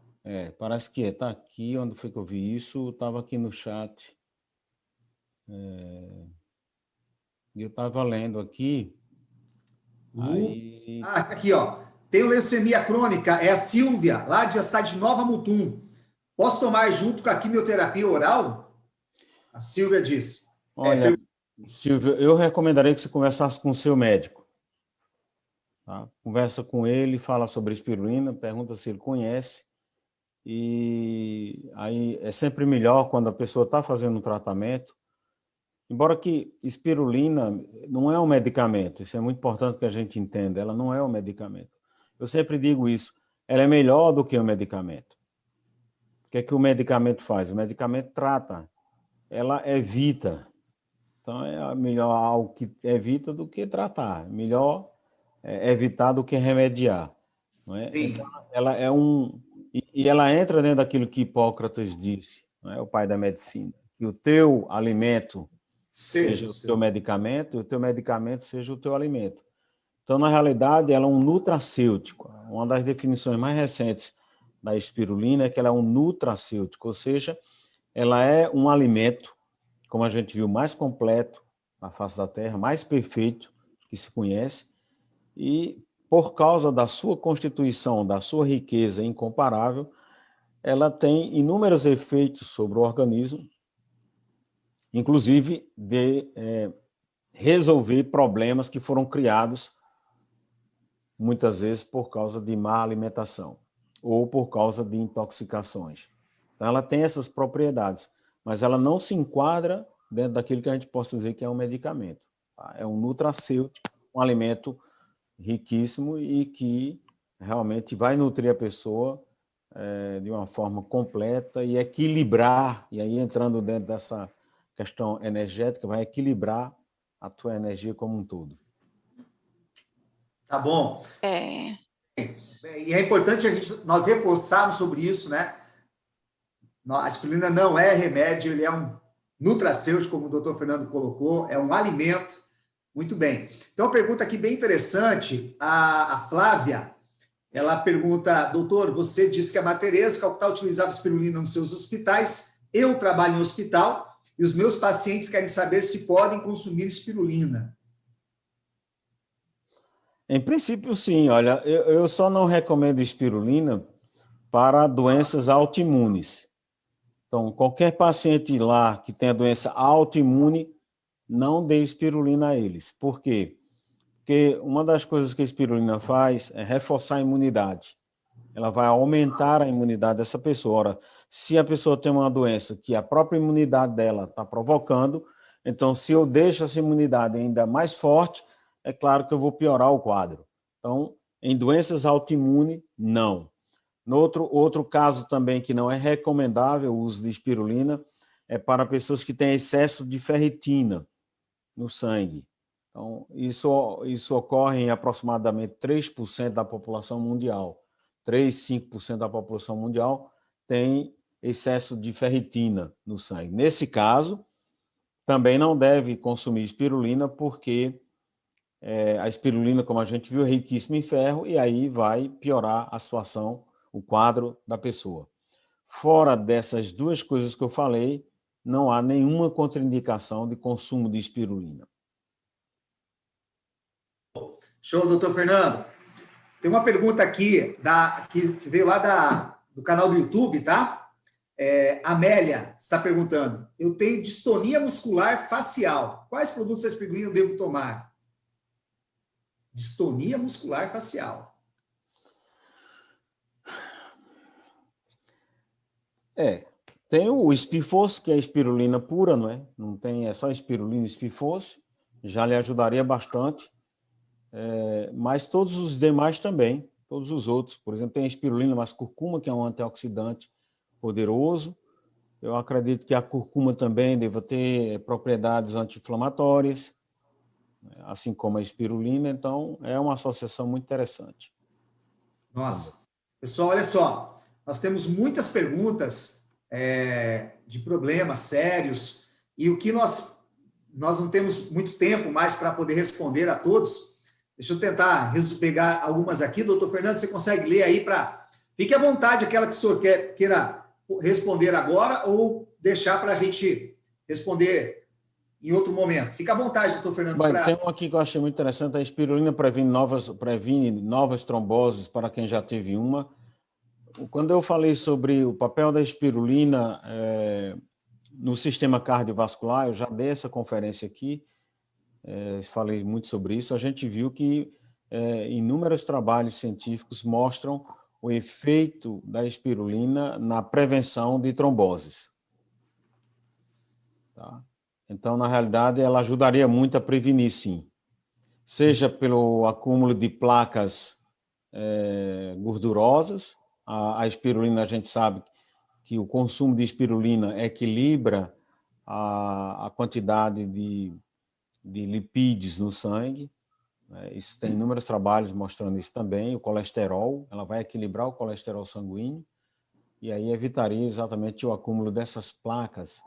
parece que está aqui, onde foi que eu vi isso? Estava aqui no chat. Eu estava lendo aqui, aí... Aqui, ó. Tem leucemia crônica, é a Silvia, lá de cidade de Nova Mutum. Posso tomar junto com a quimioterapia oral? A Silvia disse. Olha, Silvio, eu recomendaria que você conversasse com o seu médico. Tá? Conversa com ele, fala sobre espirulina, pergunta se ele conhece. E aí é sempre melhor quando a pessoa está fazendo um tratamento. Embora que espirulina não é um medicamento, isso é muito importante que a gente entenda, ela não é um medicamento. Eu sempre digo isso, ela é melhor do que o medicamento. O que é que o medicamento faz? O medicamento trata, ela evita. Então, é melhor algo que evita do que tratar. Melhor evitar do que remediar. Não é? Então, ela é e ela entra dentro daquilo que Hipócrates disse, não é? O pai da medicina, que o teu alimento seja o teu medicamento e o teu medicamento seja o teu alimento. Então, na realidade, ela é um nutracêutico. Uma das definições mais recentes da espirulina é que ela é um nutracêutico, ou seja, ela é um alimento, como a gente viu, mais completo na face da Terra, mais perfeito que se conhece, e por causa da sua constituição, da sua riqueza incomparável, ela tem inúmeros efeitos sobre o organismo, inclusive de resolver problemas que foram criados muitas vezes por causa de má alimentação ou por causa de intoxicações. Então, ela tem essas propriedades, mas ela não se enquadra dentro daquilo que a gente possa dizer que é um medicamento. Tá? É um nutracêutico, um alimento riquíssimo e que realmente vai nutrir a pessoa de uma forma completa e equilibrar, e aí entrando dentro dessa questão energética, vai equilibrar a tua energia como um todo. Tá bom. E é importante nós reforçarmos sobre isso, né? A espirulina não é remédio, ele é um nutracêutico, como o doutor Fernando colocou, é um alimento. Muito bem. Então, uma pergunta aqui bem interessante, a Flávia, ela pergunta, doutor, você disse que a Mater Teresa Calcutá utilizava espirulina nos seus hospitais, eu trabalho em hospital e os meus pacientes querem saber se podem consumir espirulina. Em princípio, sim. Olha, eu só não recomendo espirulina para doenças autoimunes. Então, qualquer paciente lá que tenha doença autoimune, não dê espirulina a eles. Por quê? Porque uma das coisas que a espirulina faz é reforçar a imunidade. Ela vai aumentar a imunidade dessa pessoa. Ora, se a pessoa tem uma doença que a própria imunidade dela está provocando, então, se eu deixo essa imunidade ainda mais forte, é claro que eu vou piorar o quadro. Então, em doenças autoimunes, não. No outro caso também que não é recomendável o uso de espirulina é para pessoas que têm excesso de ferritina no sangue. Então, isso ocorre em aproximadamente 3% da população mundial. 3, 5% da população mundial tem excesso de ferritina no sangue. Nesse caso, também não deve consumir espirulina, porque a espirulina, como a gente viu, é riquíssima em ferro, e aí vai piorar a situação, o quadro da pessoa. Fora dessas duas coisas que eu falei, não há nenhuma contraindicação de consumo de espirulina. Show, doutor Fernando. Tem uma pergunta aqui que veio lá do canal do YouTube, tá? Amélia está perguntando: eu tenho distonia muscular facial. Quais produtos da espirulina eu devo tomar? Distonia muscular facial. Tem o Espifos, que é a espirulina pura, não é? Não tem, é só espirulina e Espifos, já lhe ajudaria bastante. Mas todos os demais também, todos os outros. Por exemplo, tem a espirulina mais curcuma, que é um antioxidante poderoso. Eu acredito que a curcuma também deva ter propriedades anti-inflamatórias, assim como a espirulina. Então, é uma associação muito interessante. Nossa. Pessoal, olha só. Nós temos muitas perguntas de problemas sérios e o que nós não temos muito tempo mais para poder responder a todos. Deixa eu tentar pegar algumas aqui. Doutor Fernando, você consegue ler aí para... Fique à vontade, aquela que o senhor queira responder agora ou deixar para a gente responder em outro momento. Fica à vontade, doutor Fernando. Bom, tem um aqui que eu achei muito interessante, a espirulina previne novas tromboses para quem já teve uma. Quando eu falei sobre o papel da espirulina no sistema cardiovascular, eu já dei essa conferência aqui, falei muito sobre isso, a gente viu que inúmeros trabalhos científicos mostram o efeito da espirulina na prevenção de tromboses. Tá? Então, na realidade, ela ajudaria muito a prevenir, sim. Seja pelo acúmulo de placas gordurosas, a espirulina, a gente sabe que o consumo de espirulina equilibra a quantidade de lipídios no sangue. Isso tem inúmeros trabalhos mostrando isso também. O colesterol, ela vai equilibrar o colesterol sanguíneo e aí evitaria exatamente o acúmulo dessas placas.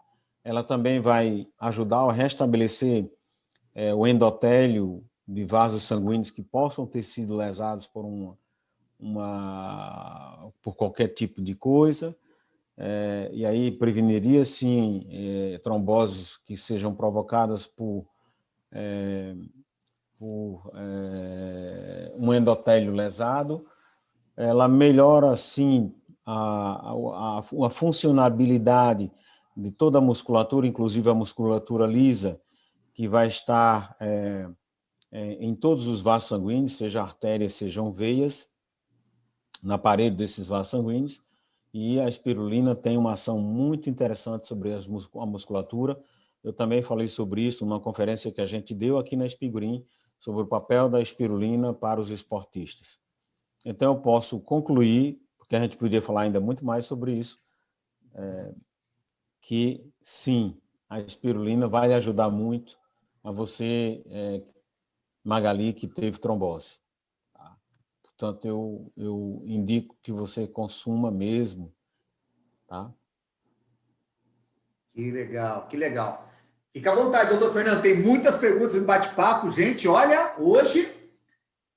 Ela também vai ajudar a restabelecer o endotélio de vasos sanguíneos que possam ter sido lesados por por qualquer tipo de coisa. E aí preveniria, sim, tromboses que sejam provocadas por um endotélio lesado. Ela melhora, sim, a funcionabilidade de toda a musculatura, inclusive a musculatura lisa, que vai estar em todos os vasos sanguíneos, seja artérias, sejam veias, na parede desses vasos sanguíneos. E a espirulina tem uma ação muito interessante sobre a musculatura. Eu também falei sobre isso numa conferência que a gente deu aqui na Espigurim, sobre o papel da espirulina para os esportistas. Então, eu posso concluir, porque a gente podia falar ainda muito mais sobre isso, que sim, a espirulina vai ajudar muito a você, Magali, que teve trombose. Tá? Portanto, eu indico que você consuma mesmo. Tá? Que legal, que legal. Fica à vontade, doutor Fernando. Tem muitas perguntas no bate-papo. Gente, olha, hoje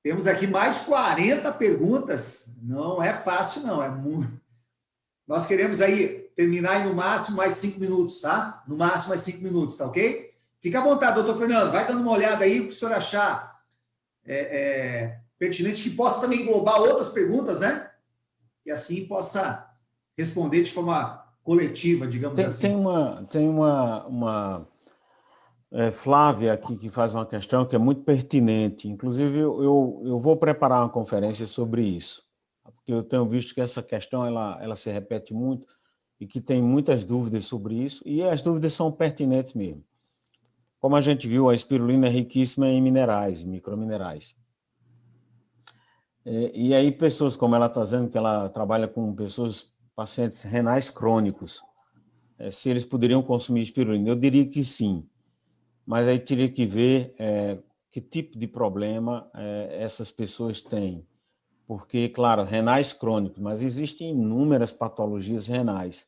temos aqui mais de 40 perguntas. Não é fácil, não. É muito. Nós queremos aí terminar em no máximo mais 5 minutos, tá? No máximo mais 5 minutos, tá ok? Fica à vontade, doutor Fernando. Vai dando uma olhada aí, o que o senhor achar pertinente, que possa também englobar outras perguntas, né? E assim possa responder de forma coletiva, digamos assim. Tem uma Flávia aqui que faz uma questão que é muito pertinente. Inclusive, eu vou preparar uma conferência sobre isso, porque eu tenho visto que essa questão ela se repete muito e que tem muitas dúvidas sobre isso, e as dúvidas são pertinentes mesmo. Como a gente viu, a espirulina é riquíssima em minerais, microminerais. E aí, pessoas, como ela está dizendo, que ela trabalha com pacientes renais crônicos, se eles poderiam consumir espirulina, eu diria que sim. Mas aí teria que ver que tipo de problema essas pessoas têm. Porque, claro, renais crônicos, mas existem inúmeras patologias renais.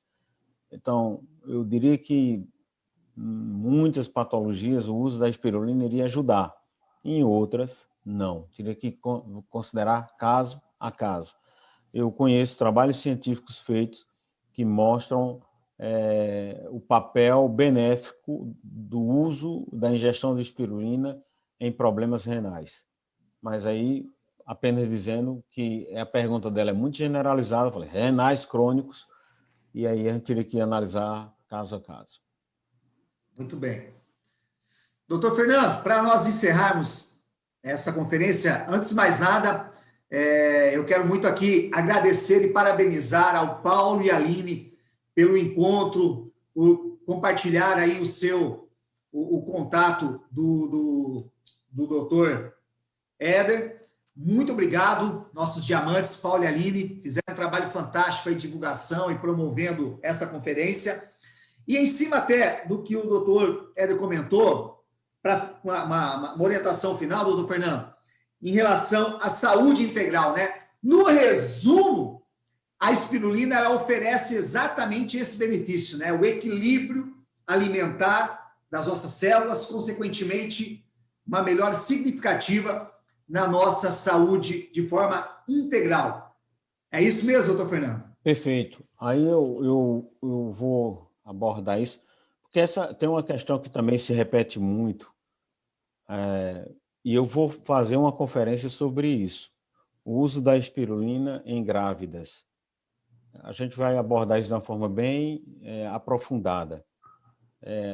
Então, eu diria que muitas patologias o uso da espirulina iria ajudar. Em outras, não. Teria que considerar caso a caso. Eu conheço trabalhos científicos feitos que mostram o papel benéfico do uso da ingestão de espirulina em problemas renais. Mas aí, apenas dizendo que a pergunta dela é muito generalizada, eu falei, renais crônicos, e aí a gente teria que analisar caso a caso. Muito bem. Doutor Fernando, para nós encerrarmos essa conferência, antes de mais nada, eu quero muito aqui agradecer e parabenizar ao Paulo e à Aline pelo encontro, por compartilhar aí o contato do doutor Éder. Muito obrigado, nossos diamantes, Paulo e Aline, fizeram um trabalho fantástico aí de divulgação e promovendo esta conferência. E em cima até do que o doutor Éder comentou, para uma orientação final, doutor Fernando, em relação à saúde integral, né? No resumo, a espirulina ela oferece exatamente esse benefício, né? O equilíbrio alimentar das nossas células, consequentemente, uma melhora significativa na nossa saúde de forma integral. É isso mesmo, doutor Fernando? Perfeito. Aí eu vou abordar isso, Porque tem uma questão que também se repete muito, e eu vou fazer uma conferência sobre isso. O uso da espirulina em grávidas. A gente vai abordar isso de uma forma bem aprofundada.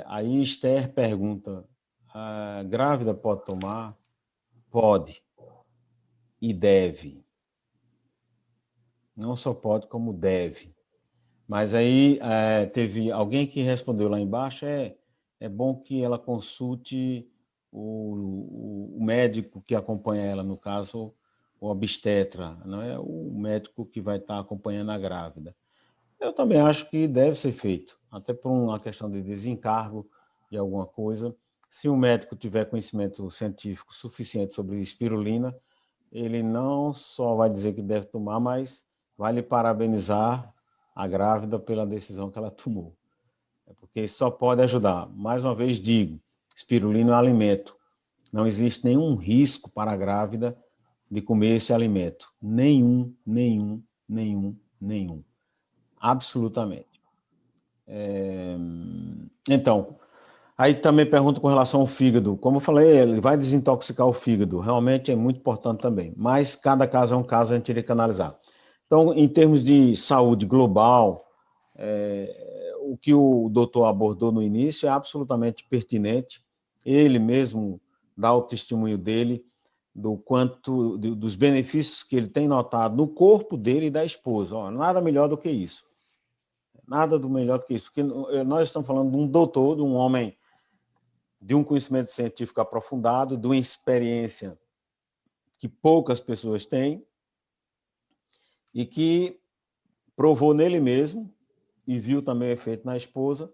Aí Esther pergunta, a grávida pode tomar? Pode e deve. Não só pode, como deve. Mas aí teve alguém que respondeu lá embaixo, é bom que ela consulte o médico que acompanha ela, no caso, o obstetra, não é o médico que vai estar acompanhando a grávida. Eu também acho que deve ser feito, até por uma questão de desencargo de alguma coisa. Se o médico tiver conhecimento científico suficiente sobre espirulina, ele não só vai dizer que deve tomar, mas vai lhe parabenizar a grávida pela decisão que ela tomou. Porque isso só pode ajudar. Mais uma vez digo, espirulina é um alimento. Não existe nenhum risco para a grávida de comer esse alimento. Nenhum, nenhum, nenhum, nenhum. Absolutamente. Então, aí também pergunto com relação ao fígado. Como eu falei, ele vai desintoxicar o fígado. Realmente é muito importante também. Mas cada caso é um caso, a gente teria que analisar. Então, em termos de saúde global, o que o doutor abordou no início é absolutamente pertinente. Ele mesmo dá o testemunho dele do quanto dos benefícios que ele tem notado no corpo dele e da esposa. Ó, nada melhor do que isso. Nada do melhor do que isso. Porque nós estamos falando de um doutor, de um homem de um conhecimento científico aprofundado, de uma experiência que poucas pessoas têm e que provou nele mesmo e viu também o efeito na esposa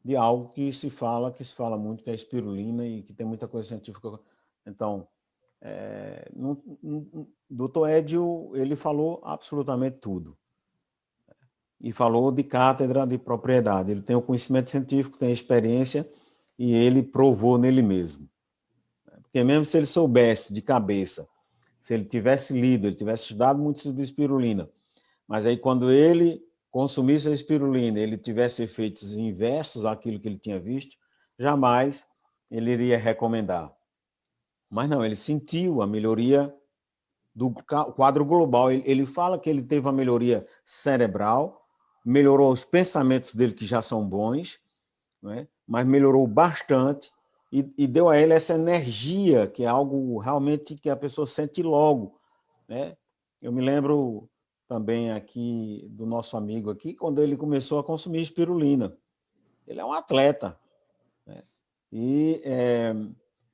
de algo que se fala muito, que é a espirulina e que tem muita coisa científica. Então, o doutor Edio, ele falou absolutamente tudo. E falou de cátedra de propriedade. Ele tem o conhecimento científico, tem a experiência e ele provou nele mesmo. Porque mesmo se ele soubesse de cabeça, se ele tivesse lido, ele tivesse estudado muito sobre espirulina, mas aí quando ele consumisse a espirulina, ele tivesse efeitos inversos àquilo que ele tinha visto, jamais ele iria recomendar. Mas não, ele sentiu a melhoria do quadro global. Ele fala que ele teve uma melhoria cerebral, melhorou os pensamentos dele, que já são bons, né? Mas melhorou bastante e deu a ele essa energia, que é algo realmente que a pessoa sente logo, né? Eu me lembro também aqui do nosso amigo aqui, quando ele começou a consumir espirulina. Ele é um atleta, né? E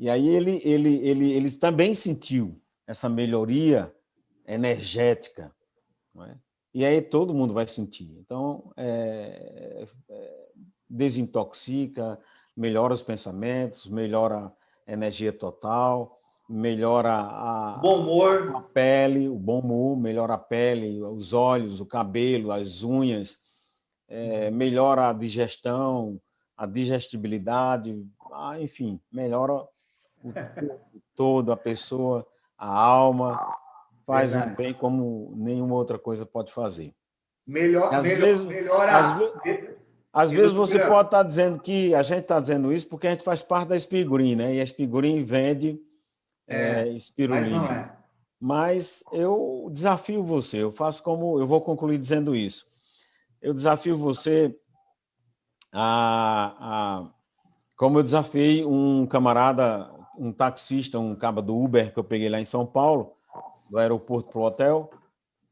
aí ele também sentiu essa melhoria energética, não é? E aí todo mundo vai sentir. Então, desintoxica, melhora os pensamentos, melhora a energia total, melhora Bom a humor. pele, o bom humor, melhora a pele, os olhos, o cabelo, as unhas, melhora a digestão, a digestibilidade, enfim, melhora o corpo todo, a pessoa, a alma, faz um Verdade. bem como nenhuma outra coisa pode fazer. E Melhor, às melhor, vezes, às melhora. vezes, às vezes você Endorfina. pode estar dizendo que a gente está dizendo isso porque a gente faz parte da Espigurim, né? E a Espigurim vende Mas não espirulina. é. Mas eu desafio você, eu faço como, eu vou concluir dizendo isso. Eu desafio você como eu desafiei um camarada, um taxista, um caba do Uber que eu peguei lá em São Paulo, do aeroporto para o hotel,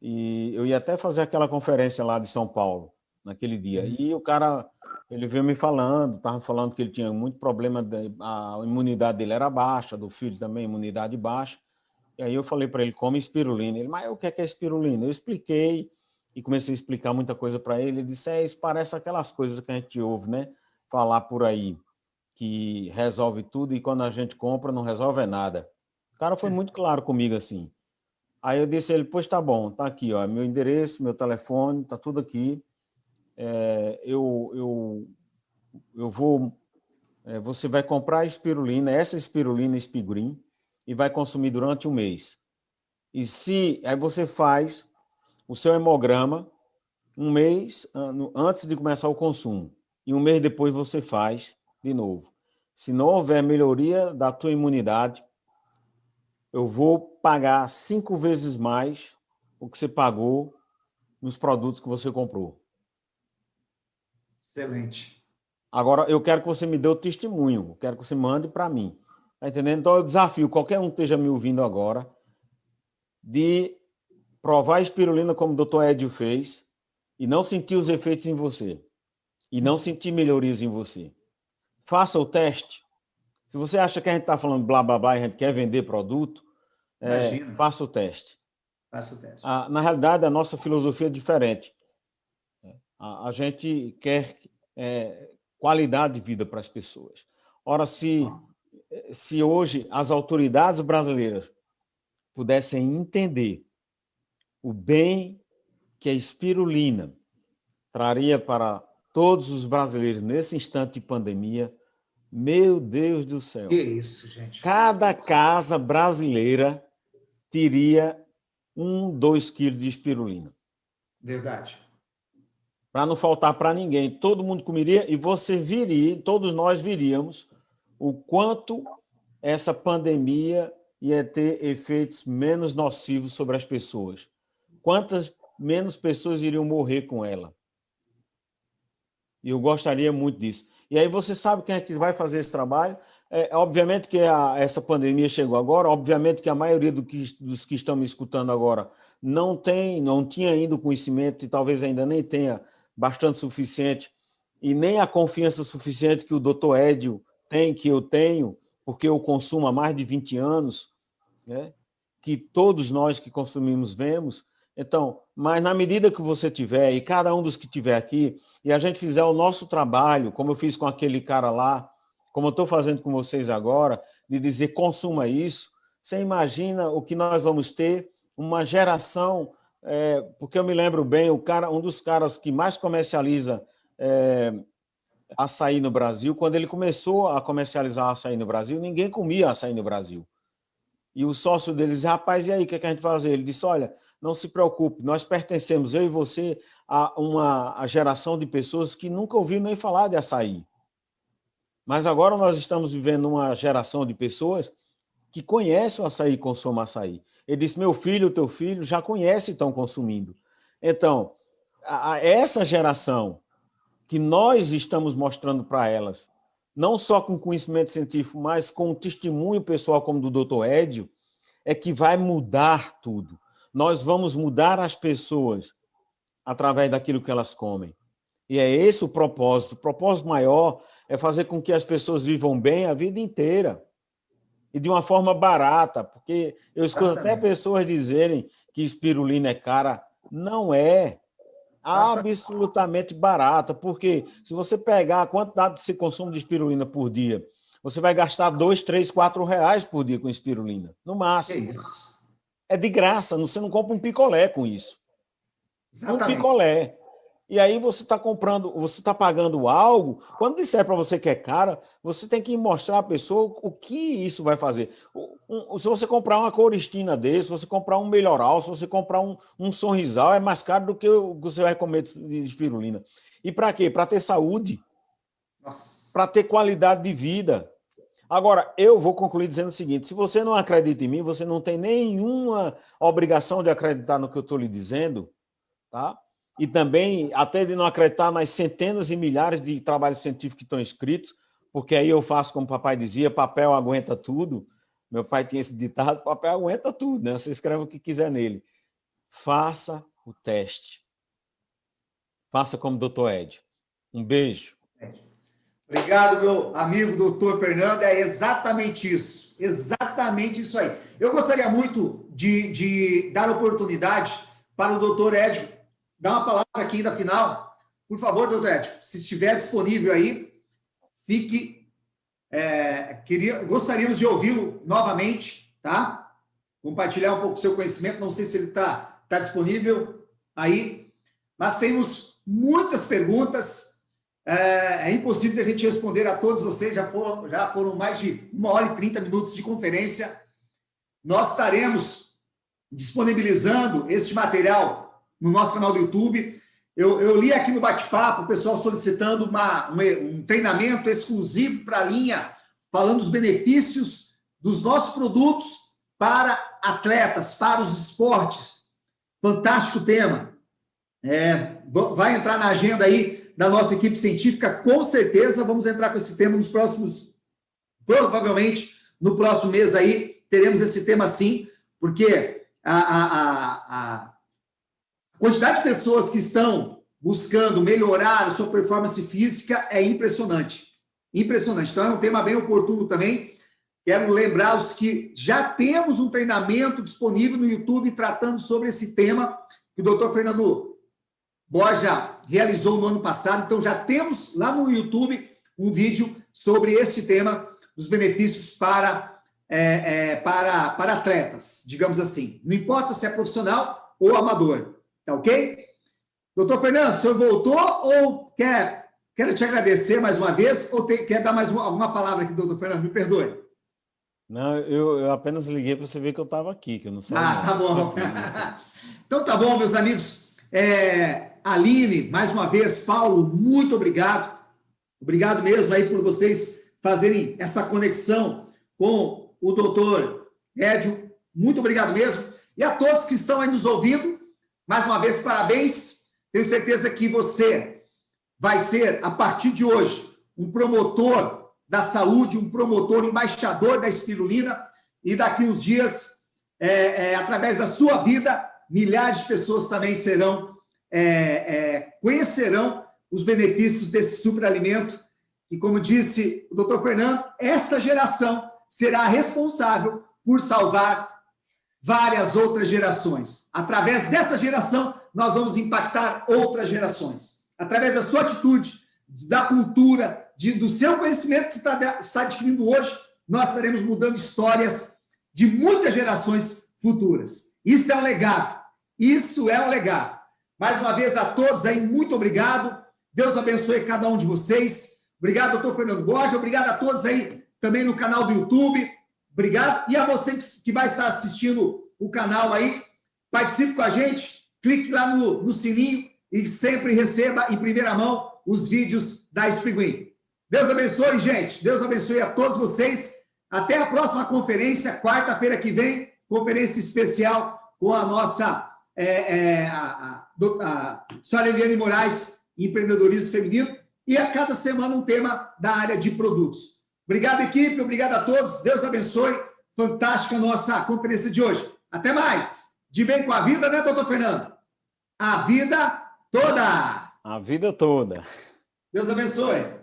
e eu ia até fazer aquela conferência lá de São Paulo, naquele dia. E o cara, ele veio me falando, estava falando que ele tinha muito problema, a imunidade dele era baixa, do filho também, imunidade baixa. E aí eu falei para ele, come espirulina. Ele, mas o que é espirulina? Eu expliquei e comecei a explicar muita coisa para ele. Ele disse, isso parece aquelas coisas que a gente ouve, né? Falar por aí, que resolve tudo e quando a gente compra não resolve nada. O cara foi muito claro comigo assim. Aí eu disse a ele, pois tá bom, tá aqui, ó, meu endereço, meu telefone, tá tudo aqui. Eu vou, você vai comprar a espirulina, essa espirulina Espigurim, e vai consumir durante um mês. E se aí você faz o seu hemograma um mês antes de começar o consumo. e um mês depois você faz de novo. Se não houver melhoria da tua imunidade, eu vou pagar 5 vezes mais o que você pagou nos produtos que você comprou. Excelente. Agora, eu quero que você me dê o testemunho, eu quero que você mande para mim. Tá entendendo? Então, eu desafio qualquer um que esteja me ouvindo agora de provar a espirulina como o doutor Edio fez e não sentir os efeitos em você. E não sentir melhorias em você. Faça o teste. Se você acha que a gente está falando blá, blá, blá e a gente quer vender produto, Imagina. faça o teste. Faça o teste. Na realidade, a nossa filosofia é diferente. A gente quer qualidade de vida para as pessoas. Ora, se hoje as autoridades brasileiras pudessem entender o bem que a espirulina traria para todos os brasileiros nesse instante de pandemia, meu Deus do céu. Que isso, gente. Cada casa brasileira teria 2 quilos de espirulina. Verdade. Para não faltar para ninguém. Todo mundo comeria e você viria, todos nós viríamos, o quanto essa pandemia ia ter efeitos menos nocivos sobre as pessoas. Quantas menos pessoas iriam morrer com ela. E eu gostaria muito disso. E aí você sabe quem é que vai fazer esse trabalho? Obviamente que essa pandemia chegou agora, obviamente que a maioria dos que estão me escutando agora não tinha ainda o conhecimento e talvez ainda nem tenha bastante suficiente e nem a confiança suficiente que o doutor Edio tem, que eu tenho, porque eu consumo há mais de 20 anos, né? Que todos nós que consumimos vemos. Então, mas na medida que você tiver, e cada um dos que tiver aqui, e a gente fizer o nosso trabalho, como eu fiz com aquele cara lá, como eu estou fazendo com vocês agora, de dizer consuma isso, você imagina o que nós vamos ter, uma geração, porque eu me lembro bem, um dos caras que mais comercializa açaí no Brasil, quando ele começou a comercializar açaí no Brasil, ninguém comia açaí no Brasil. E o sócio deles disse, rapaz, e aí, o que a gente vai fazer? Ele disse, olha, não se preocupe, nós pertencemos, eu e você, a geração de pessoas que nunca ouviram nem falar de açaí. Mas agora nós estamos vivendo uma geração de pessoas que conhecem o açaí e consomem açaí. Ele disse, meu filho, teu filho já conhece e estão consumindo. Então, essa geração que nós estamos mostrando para elas, não só com conhecimento científico, mas com testemunho pessoal como do Dr. Edio, é que vai mudar tudo. Nós vamos mudar as pessoas através daquilo que elas comem. E é esse o propósito. O propósito maior é fazer com que as pessoas vivam bem a vida inteira. E de uma forma barata, porque eu escuto até pessoas dizerem que espirulina é cara. Não é. Absolutamente barata, porque se você pegar a quantidade que você consome de espirulina por dia, você vai gastar 2, 3, 4 reais por dia com espirulina, no máximo. É de graça, você não compra um picolé com isso. Exatamente. Um picolé. E aí você está comprando, você está pagando algo, quando disser para você que é cara, você tem que mostrar à pessoa o que isso vai fazer. Se você comprar uma Coristina desse, se você comprar um Melhoral, se você comprar um Sorrisal, é mais caro do que o que você vai comer de espirulina. E para quê? Para ter saúde, para ter qualidade de vida. Agora, eu vou concluir dizendo o seguinte, se você não acredita em mim, você não tem nenhuma obrigação de acreditar no que eu estou lhe dizendo, tá? E também até de não acreditar nas centenas e milhares de trabalhos científicos que estão escritos, porque aí eu faço como o papai dizia, papel aguenta tudo. Meu pai tinha esse ditado, papel aguenta tudo, né? Você escreve o que quiser nele. Faça o teste. Faça como o Dr. Edio. Um beijo. Obrigado, meu amigo doutor Fernando. É exatamente isso. Exatamente isso aí. Eu gostaria muito de dar oportunidade para o doutor Edio dar uma palavra aqui na final. Por favor, doutor Edio, se estiver disponível aí, fique. Gostaríamos de ouvi-lo novamente, tá? Compartilhar um pouco do seu conhecimento. Não sei se ele está disponível aí, mas temos muitas perguntas. É impossível a gente responder a todos vocês, já foram mais de 1h30 minutos de conferência. Nós estaremos disponibilizando este material no nosso canal do YouTube. Eu li aqui no bate-papo o pessoal solicitando um treinamento exclusivo para a linha, falando dos benefícios dos nossos produtos para atletas, para os esportes. Fantástico tema. Vai entrar na agenda aí da nossa equipe científica, com certeza. Vamos entrar com esse tema nos próximos, provavelmente no próximo mês aí, teremos esse tema sim, porque a quantidade de pessoas que estão buscando melhorar a sua performance física é impressionante. Impressionante. Então, é um tema bem oportuno também. Quero lembrá-los que já temos um treinamento disponível no YouTube tratando sobre esse tema que o Dr. Fernando Borja realizou no ano passado. Então, já temos lá no YouTube um vídeo sobre este tema dos benefícios para atletas, digamos assim. Não importa se é profissional ou amador. Tá ok? Doutor Fernando, o senhor voltou ou quero te agradecer mais uma vez ou quer dar mais alguma palavra aqui, doutor Fernando? Me perdoe. Não, eu apenas liguei para você ver que eu estava aqui, que eu não sabia. Tá bom. Então tá bom, meus amigos. Aline, mais uma vez, Paulo, muito obrigado. Obrigado mesmo aí por vocês fazerem essa conexão com o doutor Rédio. Muito obrigado mesmo. E a todos que estão aí nos ouvindo, mais uma vez, parabéns. Tenho certeza que você vai ser, a partir de hoje, um promotor da saúde, um promotor, embaixador da espirulina, e daqui uns dias, através da sua vida, milhares de pessoas também conhecerão os benefícios desse superalimento. E como disse o doutor Fernando, essa geração será responsável por salvar várias outras gerações. Através dessa geração, nós vamos impactar outras gerações. Através da sua atitude, da cultura, do seu conhecimento que você está adquirindo hoje, nós estaremos mudando histórias de muitas gerações futuras. Isso é um legado. Isso é um legado. Mais uma vez, a todos aí, muito obrigado. Deus abençoe cada um de vocês. Obrigado, doutor Fernando Borja. Obrigado a todos aí também no canal do YouTube. Obrigado. E a você que vai estar assistindo o canal aí, participe com a gente, clique lá no sininho e sempre receba em primeira mão os vídeos da Spriguin. Deus abençoe, gente. Deus abençoe a todos vocês. Até a próxima conferência, quarta-feira que vem, conferência especial com a nossa a senhora Eliane Moraes, empreendedorismo feminino, e a cada semana um tema da área de produtos. Obrigado, equipe. Obrigado a todos. Deus abençoe. Fantástica a nossa conferência de hoje. Até mais. De bem com a vida, né, doutor Fernando? A vida toda. A vida toda. Deus abençoe.